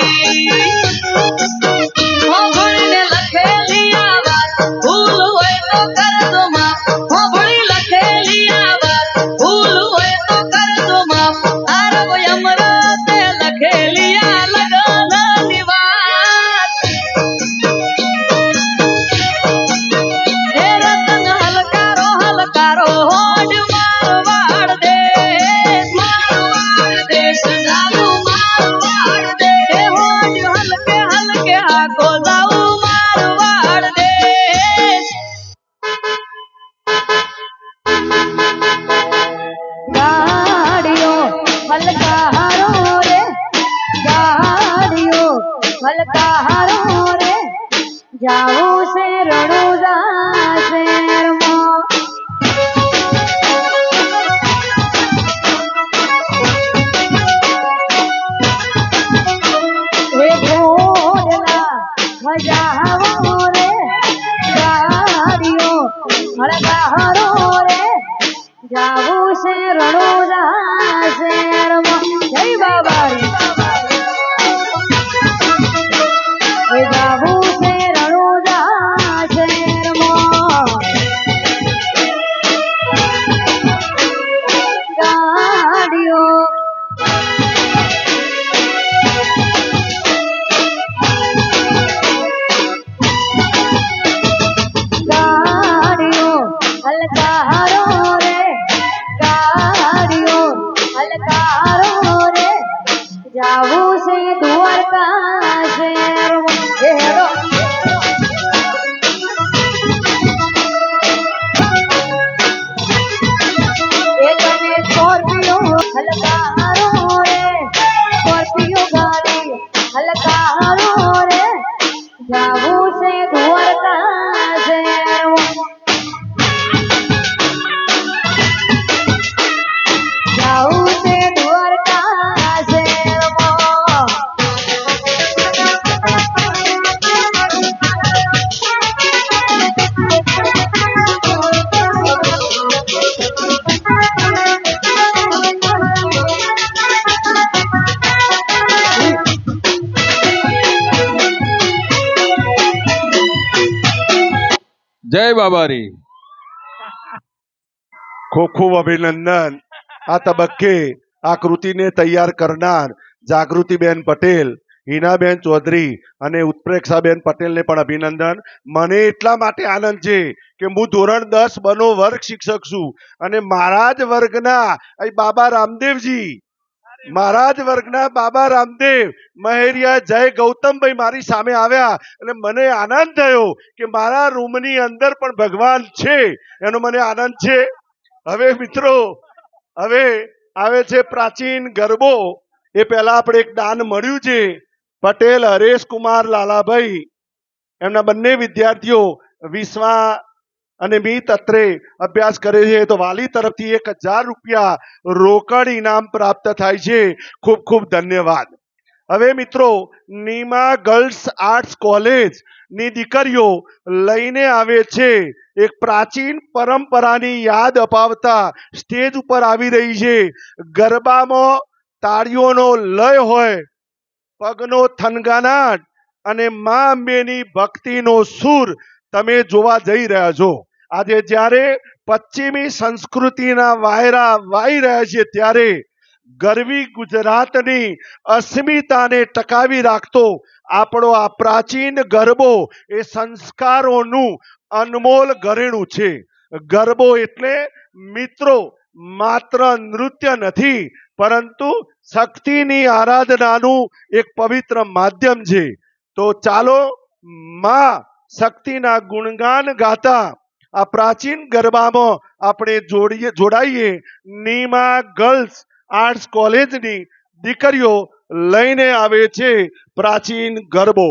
હોભળીને લખેલી આ વાત ભૂલ હોય તો કરજો માફ હોભળી લખેલી આ વાત ભૂલ હોય તો કરજો માફ આરવ અમરતે લખેલી આ લગનની વાત હે રતન હલકારો હલકારો હોજ મારવાડ દેશ જાદુ મારવાડ દે હોજ હલકે હલકે હાકો જાઉ મારવાડ દેશ ગાડીઓ હલકારો રે ગાડીઓ હલકારો રે જાવું છે રણુજા શહેરમાં હે ઘોડલા ભજાવો રે ગાડીઓ હલકારો રે જાવું છે રણુજા શહેરમાં જય બાબારી હે જાવું છે રણુજા શહેરમાં ગાડીઓ ગાડીઓ હલકારો રે ગાડીઓ હલકારો રે જાવું છે દ્વારકા શહેરમાં હે હેરો એ તમે સ્કોર્પિયો હલકારો રે સ્કોર્પિયો ગાડી હલકારો રે જાવું છે દ્વારકા શહેરમાં જાવું છે દ્વારકા શહેરમાં જય બાબારી. ખૂબ ખૂબ અભિનંદન. આ તબક્કે આ કૃતિને તૈયાર કરનાર જાગૃતિબેન પટેલ, હિનાબેન ચૌધરી અને ઉત્પ્રેક્ષાબેન પટેલને પણ અભિનંદન. મને એટલા માટે આનંદ છે કે હું ધોરણ 10 બનો વર્ગ શિક્ષક છું અને મારા જ વર્ગના અહીં બાબા રામદેવજી, મારા જ વર્ગના બાબા રામદેવ મહેરિયા જય ગૌતમભાઈ મારી સામે આવ્યા એટલે મને આનંદ થયો કે મારા રૂમની અંદર પણ ભગવાન છે, એનો મને આનંદ છે. હવે મિત્રો, હવે આવે છે પ્રાચીન ગરબો. એ પહેલા આપણે એક દાન મળ્યું છે. પટેલ હરેશ કુમાર લાલાભાઈ, એમના બંને વિદ્યાર્થીઓ વિશ્વા અને મિત અત્રે અભ્યાસ કરે છે તો વાલી તરફથી 1000 રૂપિયા રોકડ ઇનામ પ્રાપ્ત થાય છે. ખૂબ ખૂબ ધન્યવાદ. હવે મિત્રો, નીમા ગર્લ્સ આર્ટ્સ કોલેજ ની દીકરીઓ લઈને આવે છે એક પ્રાચીન પરંપરાની યાદ અપાવતા સ્ટેજ ઉપર આવી રહી છે. ગરબામાં તાળીઓનો લય હોય, પગનો થનગાનાટ અને મા અંબેની ભક્તિનો સૂર તમે જોવા જઈ રહ્યા છો. આજે જ્યારે પશ્ચિમી સંસ્કૃતિના વાયરા વાઈ રહ્યા છે ત્યારે ગરવી ગુજરાતની અસ્મિતાને ટકાવી રાખતો આપણો આ પ્રાચીન ગરબો એ સંસ્કારોનું અનમોલ ઘરેણું છે. ગરબો એટલે મિત્રો માત્ર નૃત્ય નથી, પરંતુ શક્તિની આરાધનાનું એક પવિત્ર માધ્યમ છે. તો ચાલો માં શક્તિના ગુણગાન ગાતા આ પ્રાચીન ગરબામાં આપણે જોડાઈએ. નીમા ગર્લ્સ આર્ટ્સ કોલેજની દીકરીઓ લઈને આવે છે પ્રાચીન ગરબો.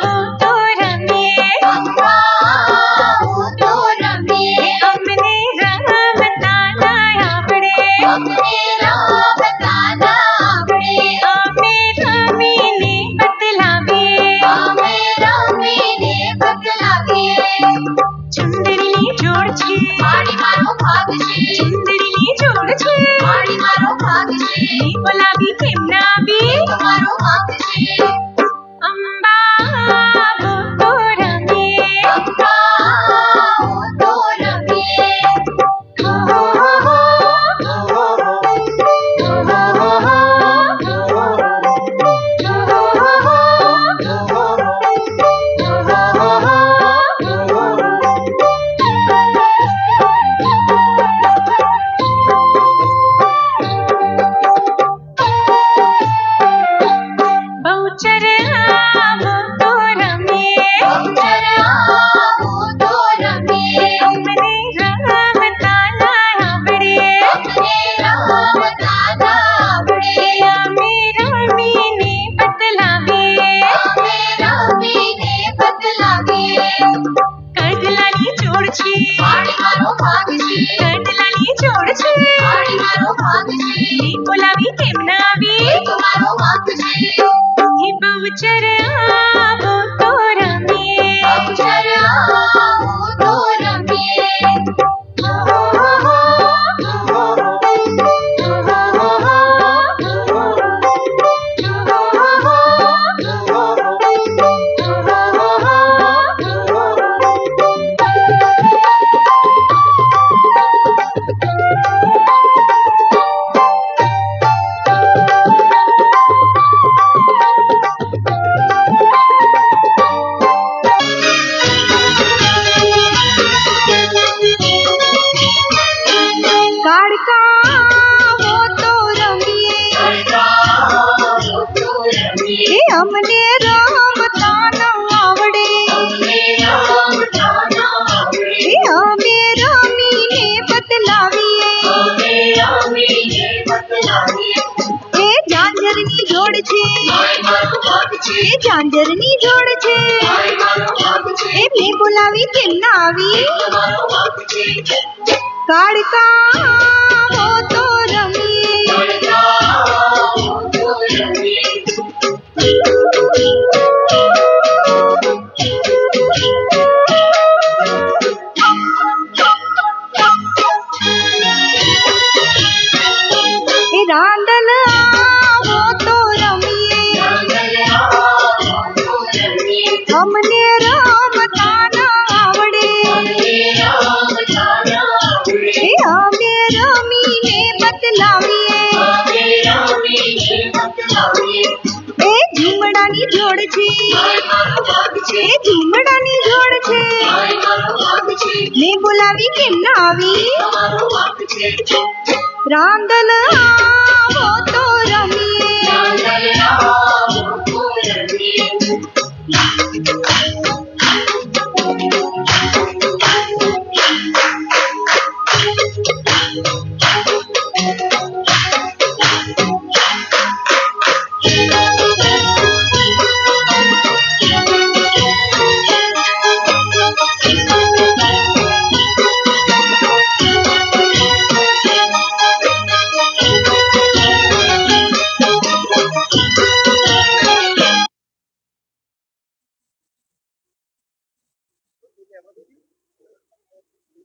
वो तो रमिए वो तो रमिए अमने रमता ना आवड़े अमने रमता ना आवड़े आमे रमीने बतलाविए आमे रमीने बतलाविए चुंदड़ी जोड़ छे मारी मारो भाग छे चुंदड़ी जोड़ छे मारी मारो भाग छे बोलावी केम ना बी मारो भाग छे अंबा वो तो रमिए अंबा वो तो रमिए हो हो हो बहुचर वो तो रमिए बहुचर वो तो रमिए अमने रमता ना आवड़े अमने रमता ना आवड़े आमे रमीने बतलाविए आमे रमीने बतलाविए कटलानी जोड़ छे मारी मारो भाग छे कटलानी जोड़ छे मारी मारो भाग छे बोलावी केम ना आवी मारो भाग छे ही बहुचर वो तो रमिए बहुचर वो तो रमिए हो हो काड़का वो तो रमिए ये हमने रमता ना आवड़े ये हमें रमीने बतलाविए ये झांझरनी जोड़ छे ये झांझरनी जोड़ छे ये मैं बोलावी केम ना आवी काड़का वो तो रमिए रांदल वो तो रमिए हमने रमता ना आवड़े हमें रमीने बतलाविए ए झूमड़ानी जोड़ छे ए झूमड़ानी जोड़ छे मैं बोलावी केम ना आवी रांदल वो तो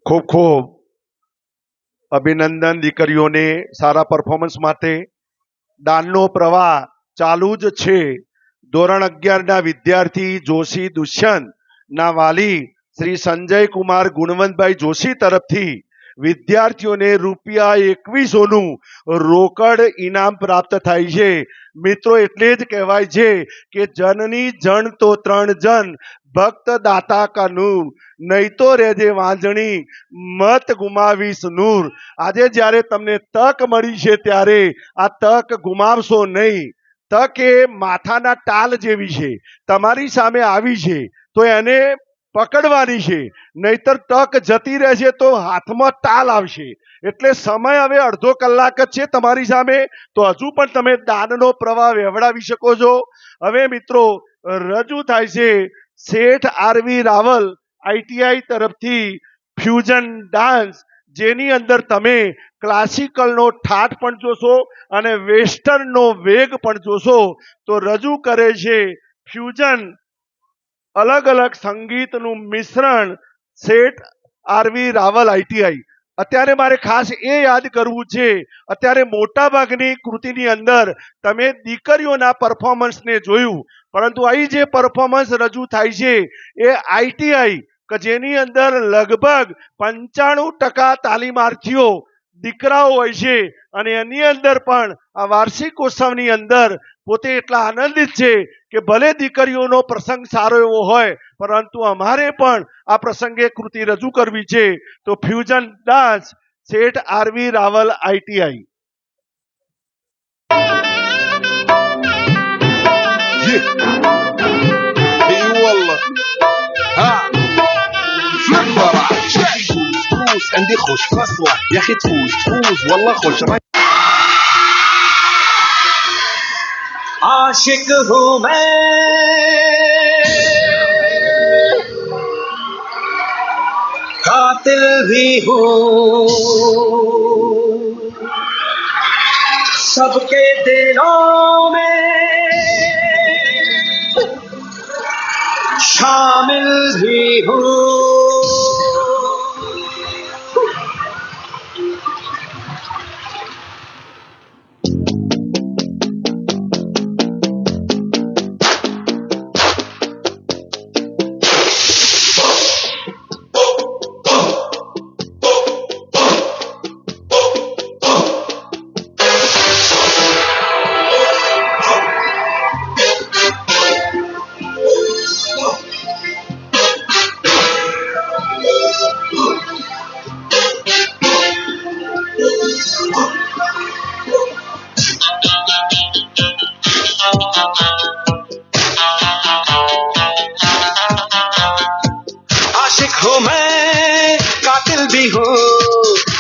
ખૂબ ખૂબ અભિનંદન દીકરીઓને સારા પરફોર્મન્સ માટે. દાનનો પ્રવાહ ચાલુ જ છે. ધોરણ 11ના વિદ્યાર્થી જોશી દુષ્યંત ના વાલી શ્રી સંજય કુમાર ગુણવંતભાઈ જોશી તરફથી વિદ્યાર્થીઓને ₹2100નું રોકડ ઇનામ પ્રાપ્ત થાય છે. મિત્રો એટલે જ કહેવાય છે કે જનની જન તો ત્રણ જન ભક્ત દાતા કા નૂર નહીં તો રહેજે વાંજણી મત ગુમાવીશ નૂર. આજે જ્યારે તમને તક મળી છે ત્યારે આ તક ગુમાવશો નહીં. તક એ માથાના ટાલ જેવી છે, તમારી સામે આવી છે તો એને પકડવાની છે, નહીતર તક જતી રહેશે તો હાથમાં ટાલ આવશે. એટલે સમય હવે અડધો કલાક જ છે તમારી સામે, તો હજુ પણ તમે દાનનો પ્રવાહ વહેવડાવી શકો છો. હવે મિત્રો રજૂ થાય છે શેઠ આરવી રાવલ આઈટીઆઈ તરફથી ફ્યુઝન ડાન્સ, જેની અંદર તમે ક્લાસિકલનો ઠાઠ પણ જોશો અને વેસ્ટર્નનો વેગ પણ જોશો. તો રજૂ કરે છે ફ્યુઝન, અલગ અલગ સંગીતનું મિશ્રણ શેઠ આરવી રાવલ આઈટીઆઈ. અત્યારે મારે ખાસ એ યાદ કરવું છે, અત્યારે મોટા ભાગની કૃતિની અંદર તમે દીકરીઓના પરફોર્મન્સને જોયું, પરંતુ અહીં જે પરફોર્મન્સ રજૂ થાય છે એ આઈટીઆઈ કે જેની અંદર લગભગ 95% તાલીમાર્થીઓ દીકરાઓ હોય છે અને એની અંદર પણ આ વાર્ષિકોત્સવની અંદર પોતે એટલા આનંદિત છે કે ભલે દીકરીઓનો પ્રસંગ સારો એવો હોય, પરંતુ અમારે પણ આ પ્રસંગે કૃતિ રજૂ કરવી છે. તો ફ્યુઝન ડાન્સ શેઠ આરવી રાવલ આઈટીઆઈ. اي والله ها فليبر تفوز عندي خوش فصلة يا اخي تفوز والله خوش आशिक हूँ मैं, कातिल भी हूँ, सबके दिलों में शामिल भी हूँ. आशिक हूँ मैं, कातिल भी हूँ,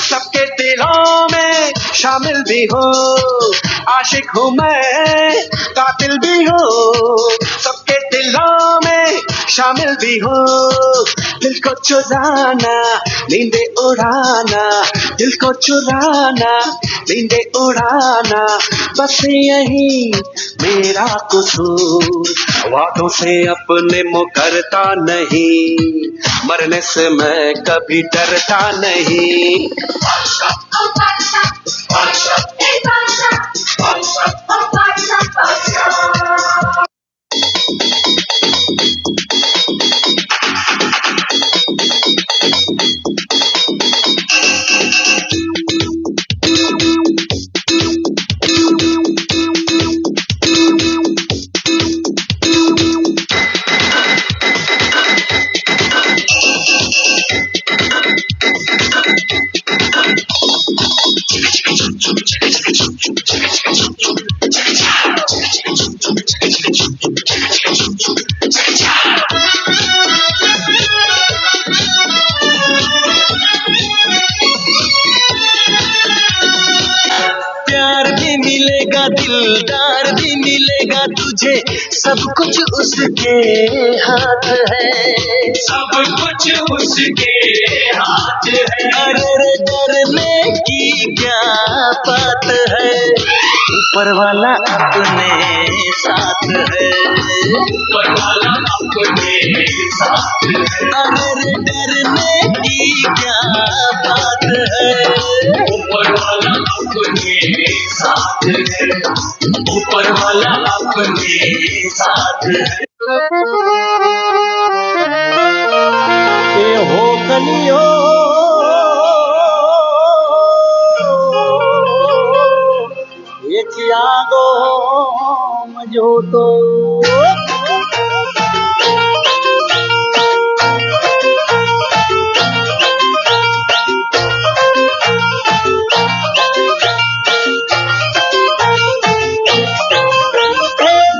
सबके दिलों में शामिल भी हूँ. आशिक हूँ मैं, कातिल भी हूँ, सबके दिलों में शामिल भी हूँ. दिल को चुराना, नींदे उड़ाना, दिल को चुराना, नींदे उड़ाना, बस यही मेरा कसूर. वादों से अपने मुकरता नहीं, मरने से मैं कभी डरता नहीं. प्यार भी मिलेगा, दिलदार भी मिलेगा तुझे, सब कुछ उसके हाथ है, सब कुछ उसके हाथ है. अरे डरने की क्या बात है, ऊपर वाला अपने साथ है, ऊपर वाला अपने साथ है. अरे डरने की क्या बात है, ऊपर वाला अपने साथ है, ऊपर वाला अपने साथ है. ए हो कलियो ये त्यागो मजो तो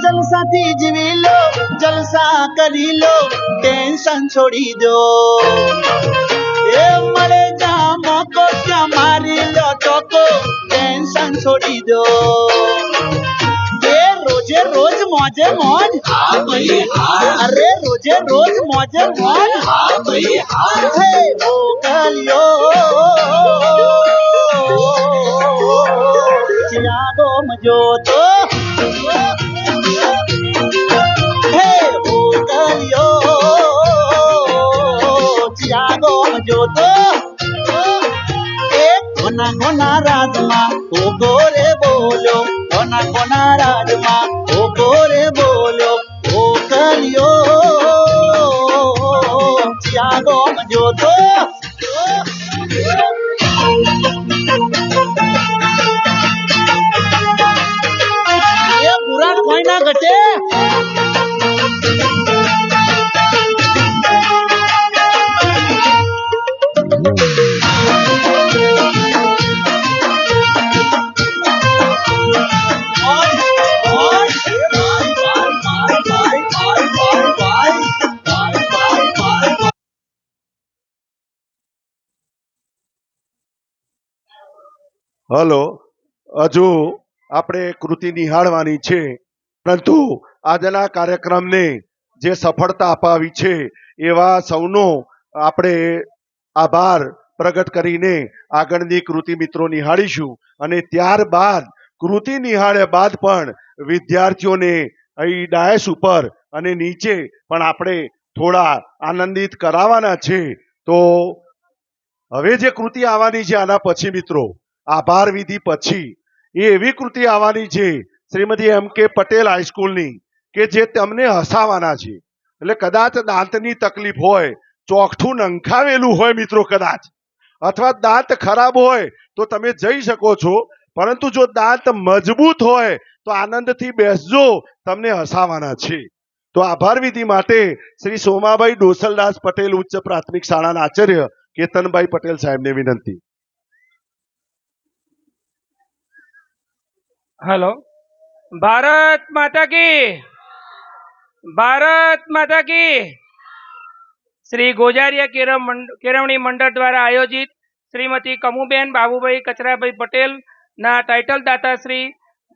जलसाથી જીવી લો, જલસા કરી લો, ટેન્શન છોડી દો. એ મળે જા મોકો ત્યાં મારી લો ચોકો, ટેન્શન છોડી દો. એ રોજ रोजे रोज मौजे मौज हाँ भाई हाँ अरे रोजे रोज मौजे मौज हाँ भाई हाँ हे ओ कलियो चिरागो मजो तो हे ओ कलियो चिरागो मजो तो कोना कोना राजमा ओ गोरे बोलो कोना कोना राजमा ओ गोरे बोलो ओ कलियो चियागो मजो तो ये बुरा कोई ना घटे હલો, હજુ આપણે કૃતિ નિહાળવાની છે, પરંતુ આજના કાર્યક્રમને જે સફળતા અપાવી છે એવા સૌનો આપણે આભાર પ્રગટ કરીને આગળની કૃતિ મિત્રો નિહાળીશું. અને ત્યારબાદ કૃતિ નિહાળ્યા બાદ પણ વિદ્યાર્થીઓને અહીં ડાયસ ઉપર અને નીચે પણ આપણે થોડા આનંદિત કરાવવાના છે. તો હવે જે કૃતિ આવવાની છે આના પછી મિત્રો, આભાર વિધિ પછી એ એવી કૃતિ આવવાની છે શ્રીમતી એમ કે પટેલ હાઈસ્કૂલની, કે જે તમને હસાવાના છે. એટલે કદાચ દાંતની તકલીફ હોય, ચોકઠું નંખાવેલું હોય મિત્રો કદાચ, અથવા દાંત ખરાબ હોય તો તમે જઈ શકો છો, પરંતુ જો દાંત મજબૂત હોય તો આનંદથી બેસજો, તમને હસાવાના છે. તો આભાર વિધિ માટે શ્રી સોમાભાઈ ડોસલદાસ પટેલ ઉચ્ચ પ્રાથમિક શાળાના આચાર્ય કેતનભાઈ પટેલ સાહેબને વિનંતી. हेलो, भारत माता की, भारत माता की। श्री गोजारिया केळवणी मंडळ द्वारा आयोजित श्रीमती कमुबेन बाबूभाई कचराभाई पटेल ना टाइटल दाता श्री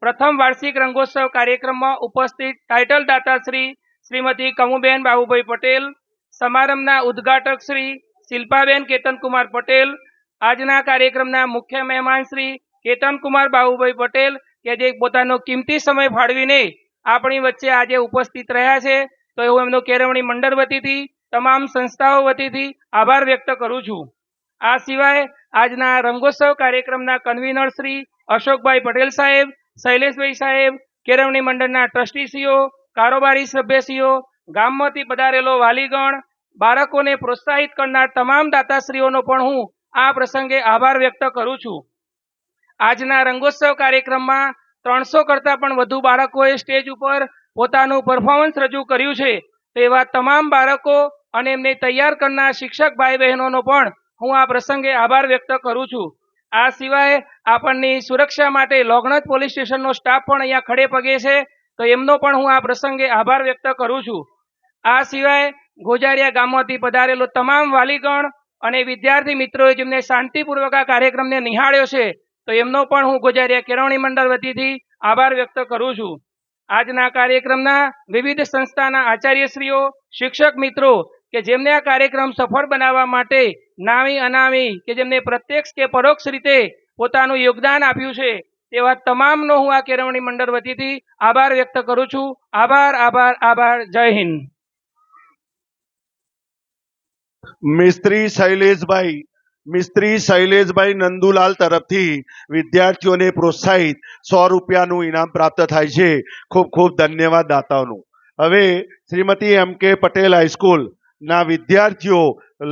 प्रथम वार्षिक रंगोत्सव कार्यक्रम में उपस्थित टाइटल दाता श्रीमती कमुबेन बाबूभाई पटेल, समारंभना उद्घाटक श्री शिल्पाबेन केतन कुमार पटेल, आजना कार्यक्रमना मुख्य मेहमान श्री केतन कुमार बाबूभाई पटेल के जे पोतानो किंमती समय फाळवीने आपणी वच्चे आजे उपस्थित रह्या छे, तो एवुं एमनो केळवणी मंडळ वतीथी तमाम संस्थाओ वतीथी आभार व्यक्त करूं छुं। आ सिवाय आजना रंगोत्सव कार्यक्रमना कन्वीनर श्री अशोकभाई पटेल साहेब, शैलेषभाई साहेब, केळवणी मंडळना ट्रस्टीश्रीओ, कारोबारी सभ्यश्रीओ, गाममांथी पधारेलो वालीगण, बाळकोने प्रोत्साहित करनार तमाम दाताश्रीओनो पण हूँ आ प्रसंगे आभार व्यक्त करूं छुं। આજના રંગોત્સવ કાર્યક્રમમાં 300 કરતાં પણ વધુ બાળકોએ સ્ટેજ ઉપર પોતાનું પરફોર્મન્સ રજૂ કર્યું છે. તેવા તમામ બાળકો અને એમને તૈયાર કરનાર શિક્ષક ભાઈ બહેનોનો પણ હું આ પ્રસંગે આભાર વ્યક્ત કરું છું. આ સિવાય આપણની સુરક્ષા માટે લોગણજ પોલીસ સ્ટેશનનો સ્ટાફ પણ અહીંયા ખડે પગે છે, તો એમનો પણ હું આ પ્રસંગે આભાર વ્યક્ત કરું છું. આ સિવાય ગોજારિયા ગામમાંથી પધારેલો તમામ વાલીગણ અને વિદ્યાર્થી મિત્રોએ જેમને શાંતિપૂર્વક આ કાર્યક્રમને નિહાળ્યો છે, તો એમનો પણ હું ગોજારિયા કેળવણી મંડળ વતીથી આભાર વ્યક્ત કરું છું. આજના કાર્યક્રમના વિવિધ સંસ્થાના આચાર્યશ્રીઓ, શિક્ષક મિત્રો કે જેમને આ કાર્યક્રમ સફળ બનાવવા માટે નામી અનામી કે જેમને પ્રત્યક્ષ કે પરોક્ષ રીતે પોતાનું યોગદાન આપ્યું છે, તેવા તમામનો હું આ કેળવણી મંડળ વતીથી આભાર વ્યક્ત કરું છું. આભાર, આભાર, આભાર. જય હિન્દ. મિસ્ત્રી શૈલેષભાઈ નંદુલાલ તરફથી વિદ્યાર્થીઓને પ્રોત્સાહિત 100 રૂપિયાનું ઇનામ પ્રાપ્ત થાય છે. ખૂબ ખૂબ ધન્યવાદ દાતાઓનું. હવે શ્રીમતી એમ કે પટેલ હાઈસ્કૂલ ના વિદ્યાર્થીઓ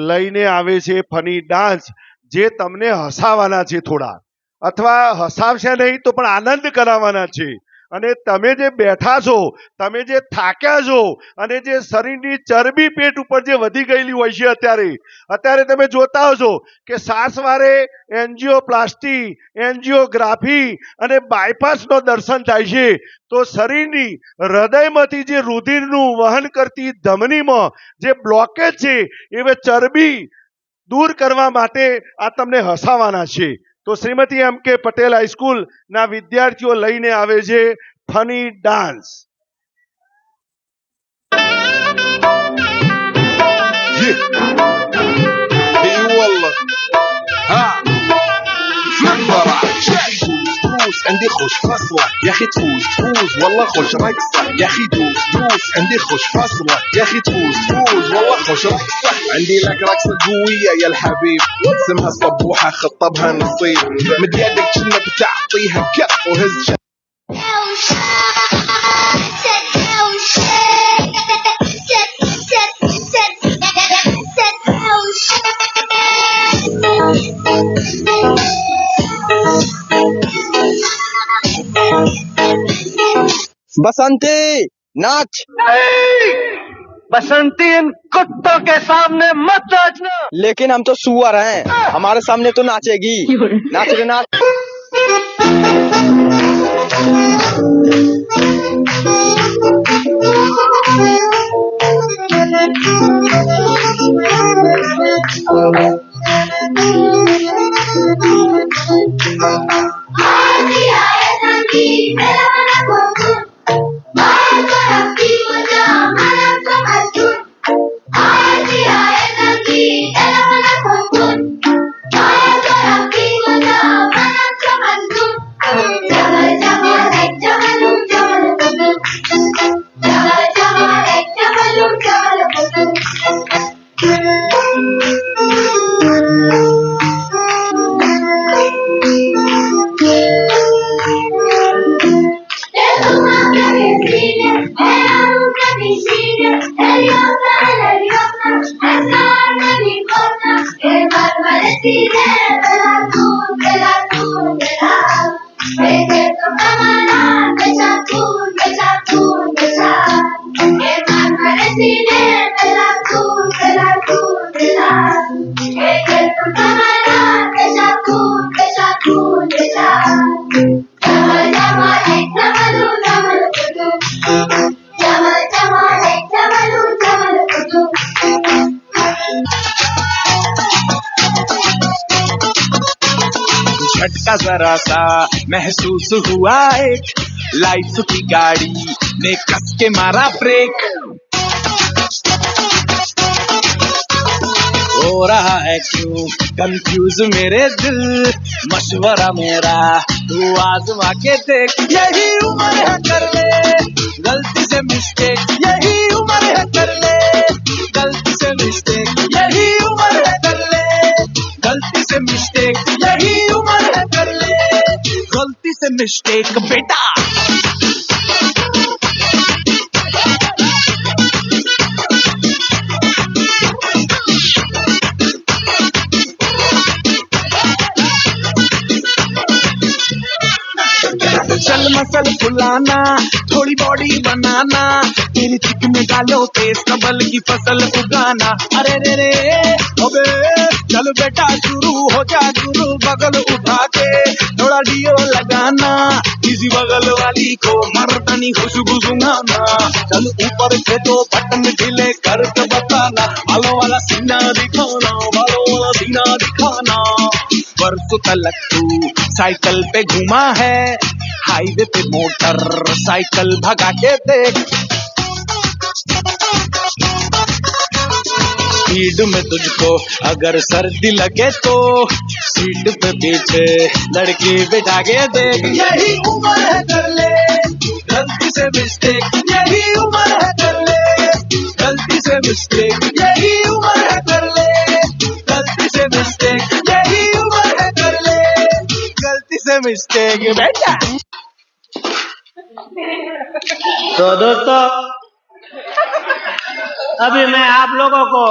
લઈને આવે છે ફની ડાન્સ, જે તમને હસાવાના છે થોડા, અથવા હસાવશે નહીં તો પણ આનંદ કરાવવાના છે. અને તમે જે બેઠા છો, તમે જે થાક્યા છો, અને જે શરીરની ચરબી પેટ ઉપર જે વધી ગયેલી હોય છે અત્યારે તમે જોતા હશો કે સાસવારે એન્જિયોપ્લાસ્ટી, એન્જિયોગ્રાફી અને બાયપાસનો દર્શન થાય છે, તો શરીરની હૃદયમાંથી જે રુધિરનું વહન કરતી ધમનીમાં જે બ્લોકેજ છે એ ચરબી દૂર કરવા માટે આ તમને હસાવાના છે. તો શ્રીમતી એમ કે પટેલ હાઈસ્કૂલ ના વિદ્યાર્થીઓ લઈને આવે છે funny dance. اي والله ها فرح دوس عندي خوش فصلة يا اخي تفوز والله خوش رقصة يا اخي دوس عندي خوش فصلة يا اخي تفوز والله خوش رقصة عندي لك رقصة قوية يا الحبيب اسمها صبوحة خطبها نصيب مد يدك كنا بتعطيها كف وهز बसंती नाच बसंती इन कुत्तों के सामने मत नाचना। लेकिन हम तो सुअर हैं, हमारे सामने तो नाचेगी। नाच रे नाच। झटका जरा सा महसूस हुआ एक लाइफ की गाड़ी ने कस के मारा ब्रेक हो रहा है क्यों कंफ्यूज मेरे दिल मशवरा मेरा तू आजमा के देख यही उम्र है कर ले गलती से मिस्टेक यही उम्र है कर ले गलती से मिस्टेक यही उम्र है कर ले गलती से मिस्टेक यही उम्र है कर ले गलती से मिस्टेक बेटा चल मसल फुलाना थोड़ी बॉडी बनाना तेरी चिक में डालो पेस्ट कबल की फसल उगाना अरे रे रे अबे चल बेटा शुरू हो जा गुरु बगल उठा के थोड़ा डियो लगाना किसी बगल वाली को मर्दानी खुशबू सुनाना चल ऊपर से तो बटन ढीले करके बताना बालों वाला सीना दिखाना बालों वाला सीना दिखाना वर्षों तक तू साइकिल पे घुमा है हाईवे पे मोटर साइकिल भगा के देख स्पीड में तुझको अगर सर्दी लगे तो सीट पे पीछे लड़की बिठा के देख यही उम्र है कर ले गलती से मिस्टेक यही उम्र है कर ले गलती से मिस्टेक यही उम्र है कर ले गलती से मिस्टेक यही उम्र है कर ले गलती से मिस्टेक बेटा तो दोस्तों अभी मैं आप लोगों को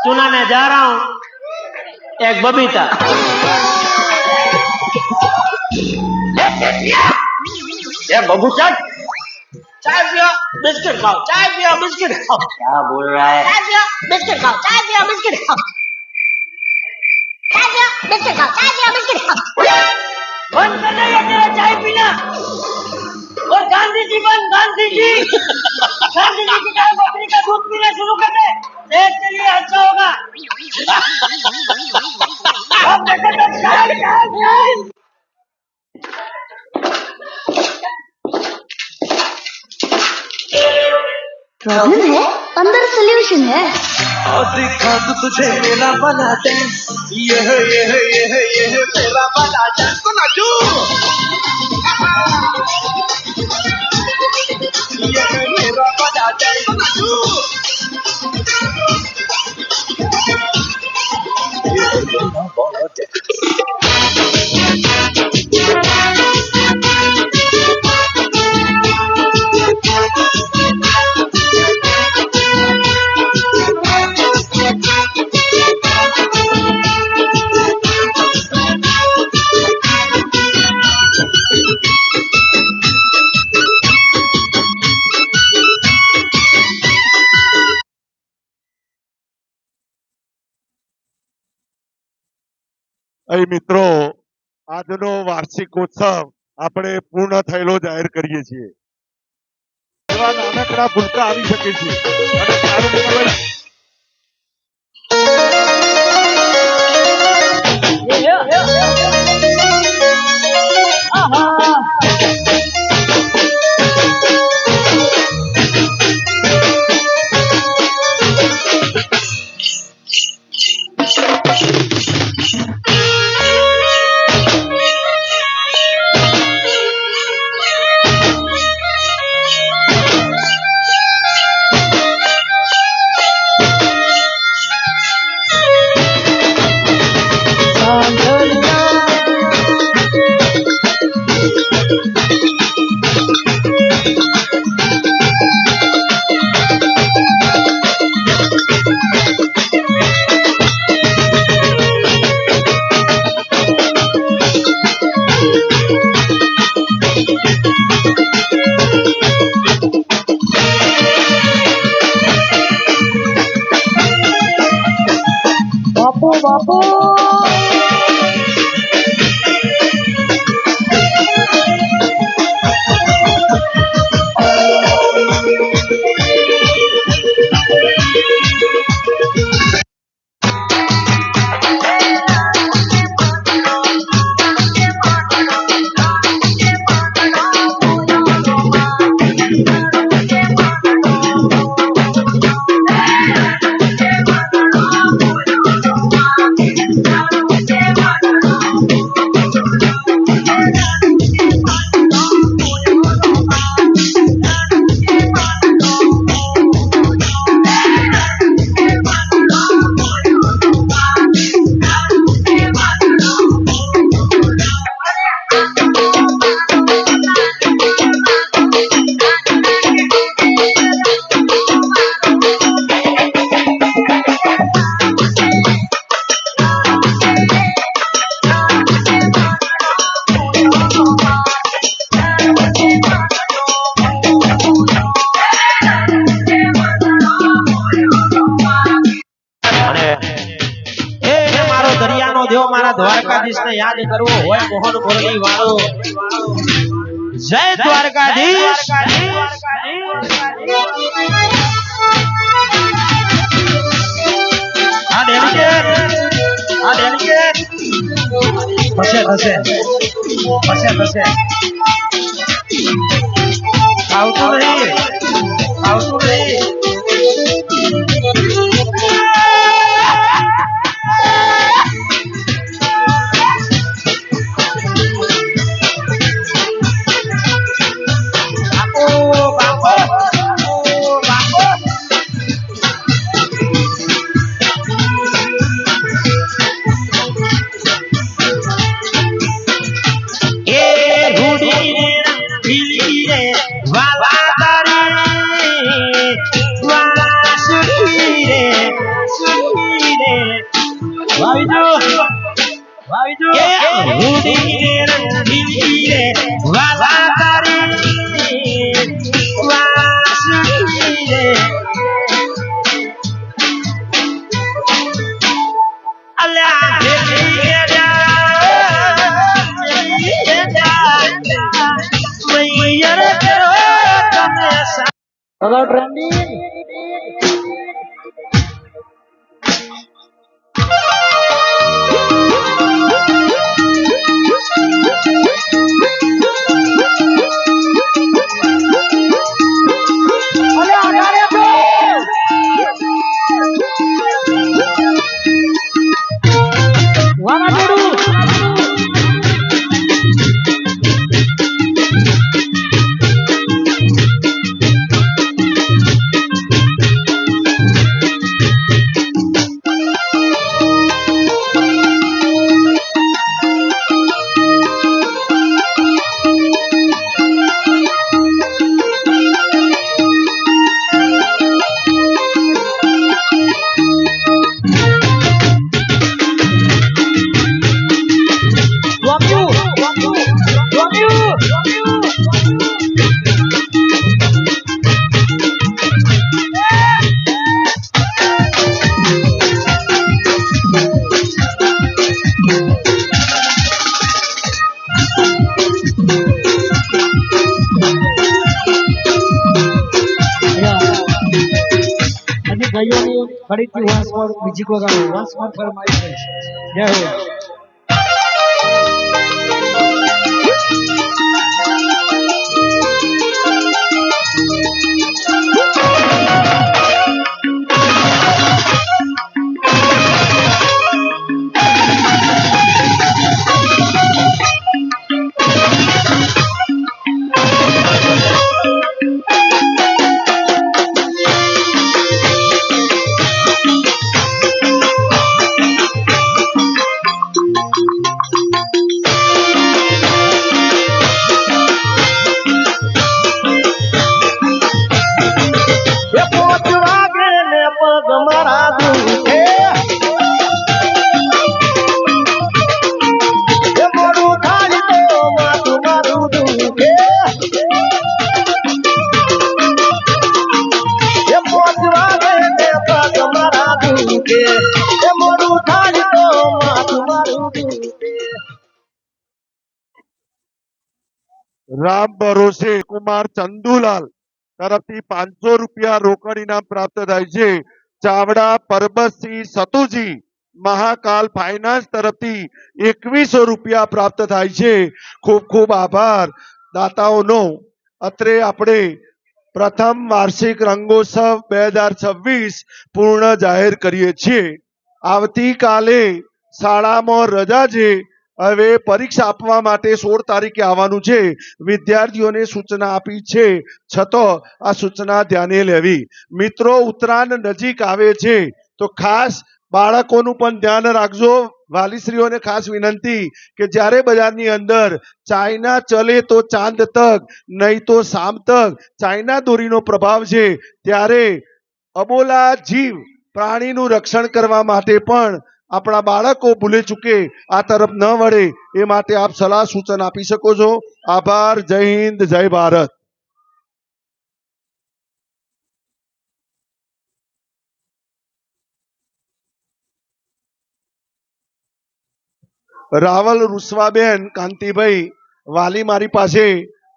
सुनाने जा रहा हूँ एक बबीता। ये बबू चट चाय पियो बिस्किट खाओ चाय पियो बिस्किट खाओ क्या बोल रहा है चाय पियो बिस्किट खाओ चाय पियो बिस्किट खाओ चाय पियो बिस्किट खाओ चाय पियो बिस्किट खाओ बंद कर दे ये तेरा चाय पीना और गांधी जी बन गांधी जी की गाय बकरी का दूध पीना शुरू कर दे देश के लिए अच्छा होगा अब देखो प्रॉब्लम है अंदर सोल्यूशन है। और दिखा तो तुझे मेरा वाला डांस, ये है मेरा वाला डांस। तो नाचो, ये है मेरा वाला डांस। तो नाचो, ये है मेरा वाला डांस। અહીં મિત્રો આજનો વાર્ષિકોત્સવ આપણે પૂર્ણ થયેલો જાહેર કરીએ છીએ. એવા નાનકડા ભૂલકા આવી શકે છે અને સારું ખબર बापू દ્વારકાધીશ ને યાદ કરવો હોય મોહન મુરલી વાળો જય દ્વારકાધીશ આ ડેલિગેટ થશે આવતું નહીં Hello, Brandy. Hola, બધી ભાઈઓની ફરીથી વન્સ મોર મ્યુઝિક વગાડો once more for my friends જય હો રામ ભરોસે કુમાર ચંદુલાલ તરફથી 500 રૂપિયા રોકડ ઇનામ પ્રાપ્ત થાય છે. ચાવડા પરબતસિંહ સતુજી મહાકાલ ફાઇનાન્સ તરફથી 2100 રૂપિયા પ્રાપ્ત થાય છે. ખૂબ ખૂબ આભાર દાતાઓનો. અત્રે આપણે પ્રથમ વાર્ષિક રંગોત્સવ 2026 પૂર્ણ જાહેર કરીએ છીએ. આવતીકાલે શાળામાં રજા છે. હવે પરીક્ષા આપવા માટે 16 તારીખે આવવાનું છે. વિદ્યાર્થીઓને સૂચના આપી છે, છતાં આ સૂચના ધ્યાને લેવી. મિત્રો, ઉત્તરાયણ નજીક આવે છે તો ખાસ બાળકોનું પણ ધ્યાન રાખજો. વાલીશ્રીઓને ખાસ વિનંતી કે જ્યારે બજારની અંદર ચાઇના ચલે તો ચાંદ તક, નહીં તો શામ તક, ચાઇના દોરીનો પ્રભાવ છે, ત્યારે અબોલા જીવ પ્રાણીનું રક્ષણ કરવા માટે પણ આપણા બાળકો ભૂલે ચૂકે આ તરફ ન વળે એ માટે આપ સલાહ સૂચન આપી શકો છો. આભાર. જય હિન્દ, જય ભારત. રાવલ રૂસવાબેન કાંતિભાઈ વાલી મારી પાસે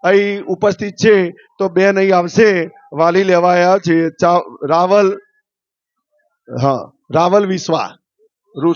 અહીં ઉપસ્થિત છે, તો બેન અહીં આવશે. વાલી લેવા આવ્યા છે રાવલ, હા રાવલ વિશ્વા.